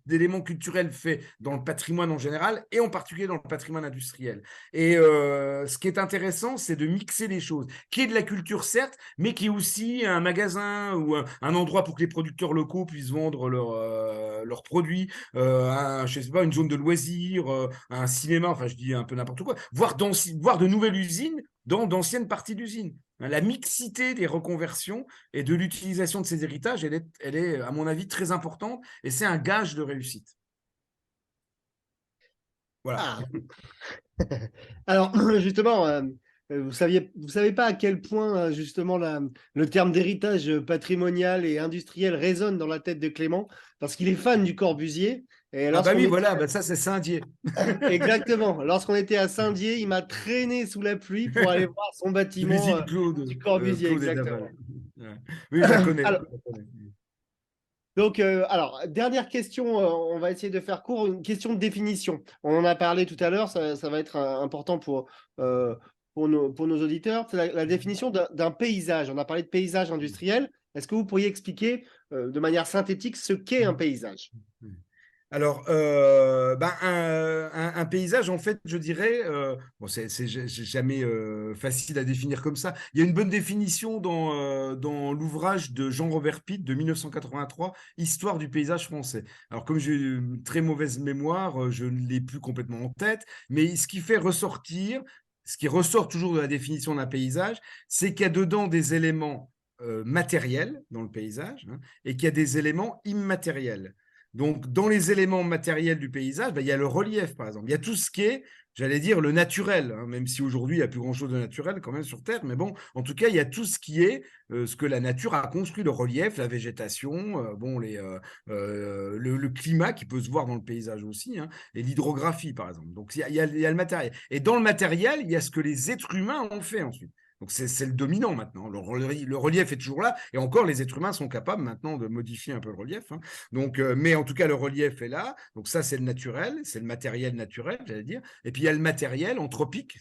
d'éléments culturels faits dans le patrimoine en général et en particulier dans le patrimoine industriel. Et ce qui est intéressant, c'est de mixer les choses. Qui est de la culture certes, mais qui est aussi un magasin ou un endroit pour que les producteurs locaux puissent vendre leurs produits, je sais pas, une zone de loisirs, un cinéma, enfin je dis un peu n'importe quoi, voire de nouvelles usines dans d'anciennes parties d'usines. La mixité des reconversions et de l'utilisation de ces héritages, elle est, à mon avis, très importante et c'est un gage de réussite. Voilà. Ah. Alors, justement, vous savez pas à quel point, justement, le terme d'héritage patrimonial et industriel résonne dans la tête de Clément, parce qu'il est fan du Corbusier. Et Ah bah lorsqu'on oui, était... voilà, bah ça c'est Saint-Dié. Exactement. Lorsqu'on était à Saint-Dié, il m'a traîné sous la pluie pour aller voir son bâtiment L'usine du Corbusier, Claude et exactement. Daval. Ouais. Oui, je la connais. Alors, donc, alors, dernière question, on va essayer de faire court, une question de définition. On en a parlé tout à l'heure, ça va être important pour nos auditeurs. C'est la définition d'un paysage. On a parlé de paysage industriel. Est-ce que vous pourriez expliquer de manière synthétique ce qu'est un paysage? Alors, un paysage, en fait, je dirais, bon, c'est jamais facile à définir comme ça. Il y a une bonne définition dans l'ouvrage de Jean-Robert Pitt de 1983, Histoire du paysage français. Alors, comme j'ai une très mauvaise mémoire, je ne l'ai plus complètement en tête, mais ce qui fait ressortir, ce qui ressort toujours de la définition d'un paysage, c'est qu'il y a dedans des éléments matériels dans le paysage, hein, et qu'il y a des éléments immatériels. Donc, dans les éléments matériels du paysage, il y a le relief, par exemple. Il y a tout ce qui est, j'allais dire, le naturel, hein, même si aujourd'hui, il n'y a plus grand-chose de naturel quand même sur Terre. Mais bon, en tout cas, il y a tout ce qui est ce que la nature a construit, le relief, la végétation, le climat qui peut se voir dans le paysage aussi, hein, et l'hydrographie, par exemple. Donc, il y a le matériel. Et dans le matériel, il y a ce que les êtres humains ont fait ensuite. Donc, c'est le dominant maintenant. Le relief est toujours là. Et encore, les êtres humains sont capables maintenant de modifier un peu le relief. Hein. Donc, mais en tout cas, le relief est là. Donc, ça, c'est le naturel. C'est le matériel naturel, j'allais dire. Et puis, il y a le matériel anthropique,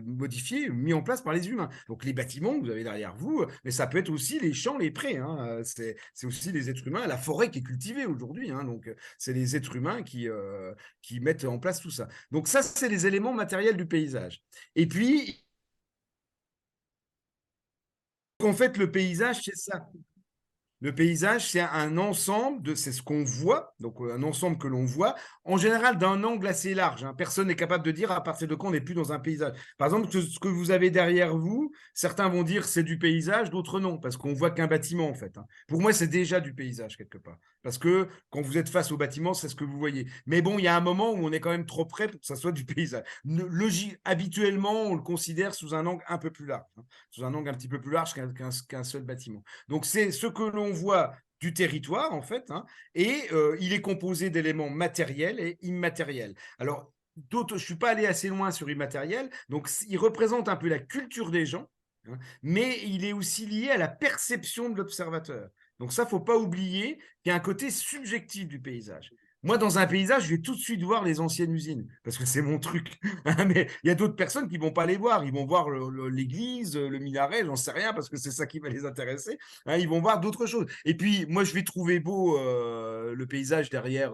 modifié, mis en place par les humains. Donc, les bâtiments que vous avez derrière vous, mais ça peut être aussi les champs, les prés. Hein. C'est aussi les êtres humains, la forêt qui est cultivée aujourd'hui. Hein. Donc, c'est les êtres humains qui mettent en place tout ça. Donc, ça, c'est les éléments matériels du paysage. Et puis, en fait, le paysage, c'est ça. Le paysage, c'est un ensemble c'est ce qu'on voit, donc un ensemble que l'on voit, en général d'un angle assez large. Hein. Personne n'est capable de dire à partir de quand on n'est plus dans un paysage. Par exemple, ce que vous avez derrière vous, certains vont dire c'est du paysage, d'autres non, parce qu'on voit qu'un bâtiment en fait. Hein. Pour moi, c'est déjà du paysage quelque part, parce que quand vous êtes face au bâtiment, c'est ce que vous voyez. Mais bon, il y a un moment où on est quand même trop près pour que ça soit du paysage. Habituellement, on le considère sous un angle un peu plus large, hein, sous un angle un petit peu plus large qu'un seul bâtiment. Donc, c'est ce que l'on voit du territoire, en fait, hein, et il est composé d'éléments matériels et immatériels. Alors, je ne suis pas allé assez loin sur immatériel, donc il représente un peu la culture des gens, hein, mais il est aussi lié à la perception de l'observateur. Donc ça, il ne faut pas oublier qu'il y a un côté subjectif du paysage. Moi, dans un paysage, je vais tout de suite voir les anciennes usines, parce que c'est mon truc. Mais il y a d'autres personnes qui ne vont pas les voir. Ils vont voir l'église, le minaret, j'en sais rien, parce que c'est ça qui va les intéresser. Ils vont voir d'autres choses. Et puis, moi, je vais trouver beau le paysage derrière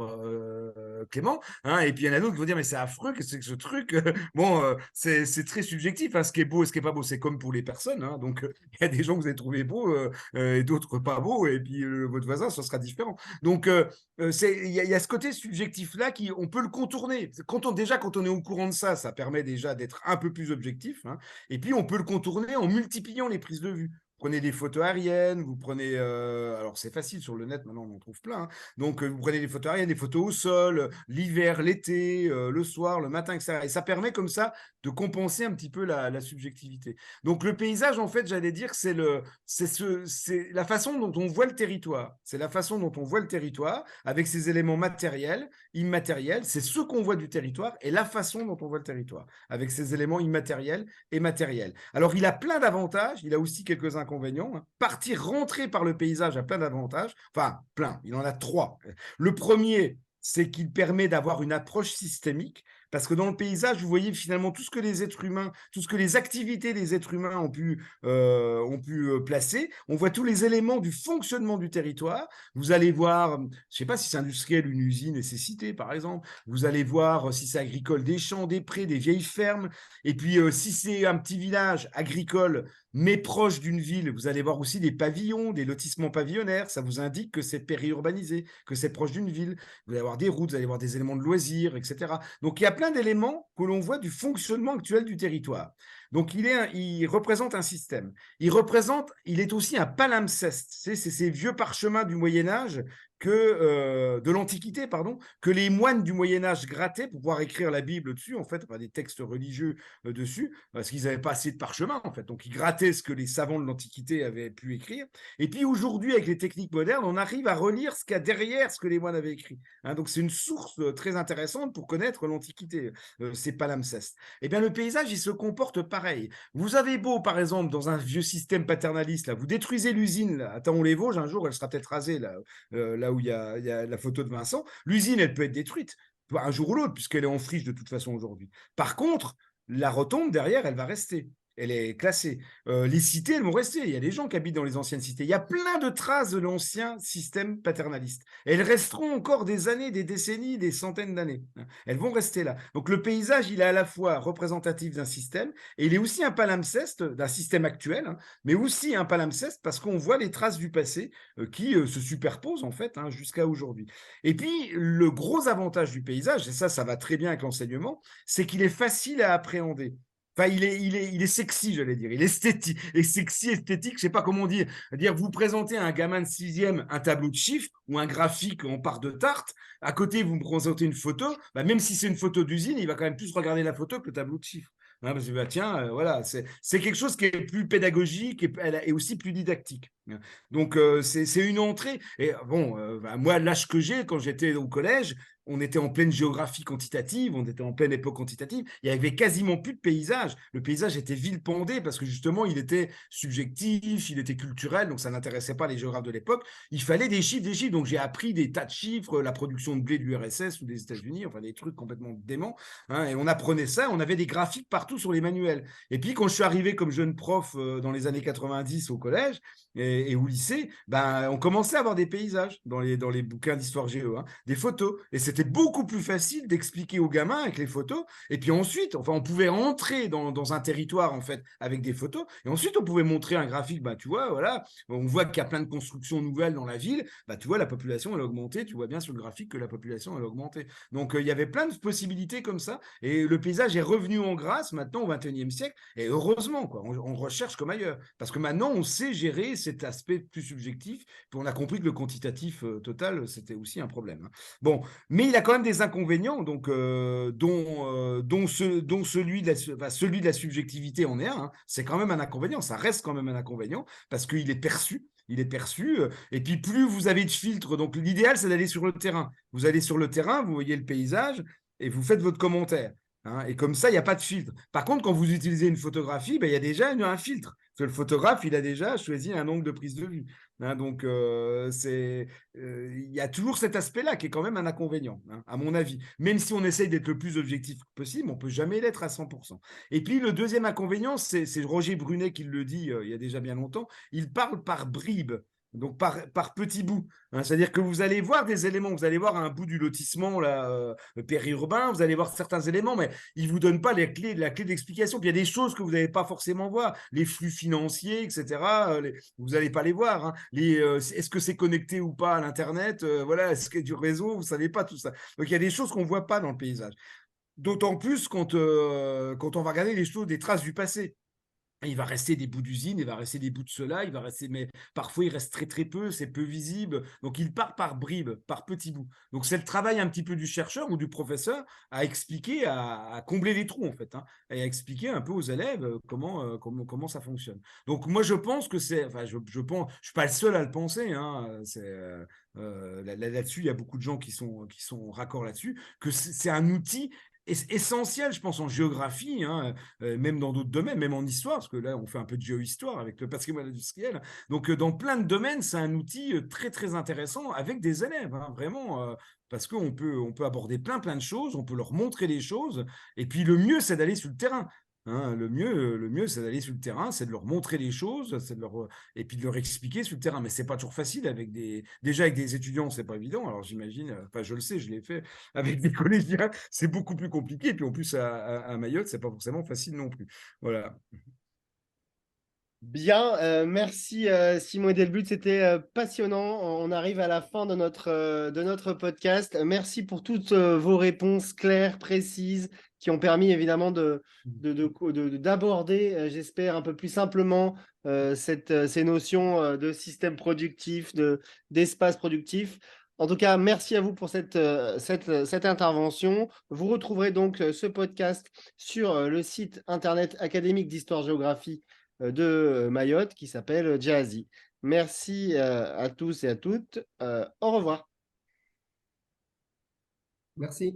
Clément. Et puis, il y en a d'autres qui vont dire, mais c'est affreux, qu'est-ce que c'est que ce truc? Bon, c'est très subjectif. Ce qui est beau et ce qui n'est pas beau, c'est comme pour les personnes. Donc, il y a des gens que vous allez trouver beaux et d'autres pas beaux. Et puis, votre voisin, ce sera différent. Donc, il y a ce côté subjectif-là on peut le contourner. Quand on est au courant de ça, ça permet déjà d'être un peu plus objectif. Et puis, on peut le contourner en multipliant les prises de vue. Prenez des photos aériennes, vous prenez... alors, c'est facile sur le net, maintenant, on en trouve plein. Donc, vous prenez des photos aériennes, des photos au sol, l'hiver, l'été, le soir, le matin, etc. Et ça permet comme ça de compenser un petit peu la subjectivité. Donc, le paysage, en fait, j'allais dire, c'est la façon dont on voit le territoire. C'est la façon dont on voit le territoire avec ses éléments matériels, immatériels. C'est ce qu'on voit du territoire et la façon dont on voit le territoire avec ses éléments immatériels et matériels. Alors, il a plein d'avantages. Il a aussi quelques inconvénients. Partir rentrer par le paysage a plein d'avantages. Enfin, plein. Il en a 3. Le premier, c'est qu'il permet d'avoir une approche systémique. Parce que dans le paysage, vous voyez finalement tout ce que les êtres humains, tout ce que les activités des êtres humains ont pu placer. On voit tous les éléments du fonctionnement du territoire. Vous allez voir, je ne sais pas si c'est industriel, une usine et c'est cité, par exemple. Vous allez voir si c'est agricole, des champs, des prés, des vieilles fermes. Et puis, si c'est un petit village agricole, mais proche d'une ville, vous allez voir aussi des pavillons, des lotissements pavillonnaires. Ça vous indique que c'est périurbanisé, que c'est proche d'une ville. Vous allez avoir des routes, vous allez avoir des éléments de loisirs, etc. Donc, il y a plein d'éléments que l'on voit du fonctionnement actuel du territoire. Donc, il représente un système. Il est aussi un palimpseste. C'est ces vieux parchemins du Moyen-Âge de l'Antiquité, pardon, que les moines du Moyen-Âge grattaient pour pouvoir écrire la Bible dessus, en fait, des textes religieux dessus, parce qu'ils n'avaient pas assez de parchemins, en fait. Donc, ils grattaient ce que les savants de l'Antiquité avaient pu écrire. Et puis, aujourd'hui, avec les techniques modernes, on arrive à relire ce qu'il y a derrière ce que les moines avaient écrit. Donc, c'est une source très intéressante pour connaître l'Antiquité, ces palimpsestes. Eh bien, le paysage, il se comporte pareil. Vous avez beau, par exemple, dans un vieux système paternaliste, là, vous détruisez l'usine à Taon-les-Vosges, un jour, elle sera peut-être rasée, là où il y a la photo de Vincent. L'usine, elle peut être détruite un jour ou l'autre, puisqu'elle est en friche de toute façon aujourd'hui. Par contre, la rotonde, derrière, elle va rester. Elle est classée. Les cités, elles vont rester. Il y a des gens qui habitent dans les anciennes cités. Il y a plein de traces de l'ancien système paternaliste. Elles resteront encore des années, des décennies, des centaines d'années. Elles vont rester là. Donc le paysage, il est à la fois représentatif d'un système et il est aussi un palimpseste d'un système actuel, mais aussi un palimpseste parce qu'on voit les traces du passé qui se superposent en fait jusqu'à aujourd'hui. Et puis le gros avantage du paysage, et ça va très bien avec l'enseignement, c'est qu'il est facile à appréhender. Enfin, il est sexy, j'allais dire. Il est esthétique, et sexy, esthétique, je sais pas comment dire. C'est-à-dire, vous présentez à un gamin de 6e un tableau de chiffres ou un graphique en part de tarte. À côté, vous me présentez une photo. Même si c'est une photo d'usine, il va quand même plus regarder la photo que le tableau de chiffres. Parce que tiens, voilà, c'est quelque chose qui est plus pédagogique et aussi plus didactique. Donc, c'est une entrée. Et bon, moi, l'âge que j'ai, quand j'étais au collège, on était en pleine géographie quantitative, on était en pleine époque quantitative, il n'y avait quasiment plus de paysage. Le paysage était villependé parce que justement, il était subjectif, il était culturel, donc ça n'intéressait pas les géographes de l'époque. Il fallait des chiffres, des chiffres. Donc j'ai appris des tas de chiffres, la production de blé de l'URSS ou des États-Unis, enfin des trucs complètement déments. Et on apprenait ça, on avait des graphiques partout sur les manuels. Et puis quand je suis arrivé comme jeune prof dans les années 90 au collège et au lycée, on commençait à avoir des paysages dans les bouquins d'histoire géo, des photos. Et c'était beaucoup plus facile d'expliquer aux gamins avec les photos. Et puis ensuite, on pouvait entrer dans un territoire en fait avec des photos. Et ensuite, on pouvait montrer un graphique. Tu vois, voilà, on voit qu'il y a plein de constructions nouvelles dans la ville. Tu vois, la population elle a augmenté. Tu vois bien sur le graphique que la population elle a augmenté. Donc il y avait plein de possibilités comme ça. Et le paysage est revenu en grâce maintenant au XXIe siècle. Et heureusement, quoi, on recherche comme ailleurs, parce que maintenant on sait gérer cet aspect plus subjectif. Puis on a compris que le quantitatif total c'était aussi un problème. Bon, mais il a quand même des inconvénients, donc, dont celui de la subjectivité en est un. C'est quand même un inconvénient, ça reste quand même un inconvénient, parce qu'il est perçu. Et puis plus vous avez de filtres, donc l'idéal c'est d'aller sur le terrain. Vous allez sur le terrain, vous voyez le paysage, et vous faites votre commentaire. hein. Et comme ça, il n'y a pas de filtre. Par contre, quand vous utilisez une photographie, ben, il y a déjà un filtre. Parce que le photographe, il a déjà choisi un angle de prise de vue, hein. Donc, il y a toujours cet aspect-là qui est quand même un inconvénient, hein, à mon avis. Même si on essaye d'être le plus objectif possible, on ne peut jamais l'être à 100%. Et puis, le deuxième inconvénient, c'est Roger Brunet qui le dit il y a déjà bien longtemps, il parle par bribes. Donc par petits bouts, hein. C'est-à-dire que vous allez voir des éléments, vous allez voir un bout du lotissement là, périurbain, vous allez voir certains éléments, mais il ne vous donne pas la clé d'explication. Puis il y a des choses que vous n'allez pas forcément voir, les flux financiers, etc. Vous n'allez pas les voir, hein. Est-ce que c'est connecté ou pas à l'Internet, voilà, est-ce qu'il y a du réseau, vous ne savez pas tout ça. Donc il y a des choses qu'on ne voit pas dans le paysage. D'autant plus quand on va regarder les choses, des traces du passé. Il va rester des bouts d'usine, il va rester des bouts de cela, il va rester, mais parfois il reste très très peu, c'est peu visible. Donc il part par bribes, par petits bouts. Donc c'est le travail un petit peu du chercheur ou du professeur à expliquer, à combler les trous en fait, hein, et à expliquer un peu aux élèves comment ça fonctionne. Donc moi je pense que c'est, enfin je pense, je suis pas le seul à le penser, hein, là-dessus il y a beaucoup de gens qui sont raccords là-dessus, que c'est un outil essentiel, je pense, en géographie, hein, même dans d'autres domaines, même en histoire, parce que là, on fait un peu de géohistoire avec le patrimoine industriel. Donc, dans plein de domaines, c'est un outil très, très intéressant avec des élèves, hein, vraiment, parce on peut aborder plein de choses, on peut leur montrer les choses. Et puis, le mieux, c'est d'aller sur le terrain. Hein, le mieux, c'est d'aller sur le terrain, c'est de leur montrer les choses, et puis de leur expliquer sur le terrain. Mais c'est pas toujours facile déjà avec des étudiants, c'est pas évident. Alors j'imagine, enfin je le sais, je l'ai fait avec des collégiens, c'est beaucoup plus compliqué. Et puis en plus à Mayotte, c'est pas forcément facile non plus. Voilà. Bien, merci Simon et Delbut, c'était passionnant. On arrive à la fin de notre podcast. Merci pour toutes vos réponses claires, précises, qui ont permis évidemment d'aborder, j'espère, un peu plus simplement ces notions de système productif, d'espace productif. En tout cas, merci à vous pour cette intervention. Vous retrouverez donc ce podcast sur le site internet académique d'histoire-géographie de Mayotte qui s'appelle Jazzy. Merci à tous et à toutes. Au revoir. Merci.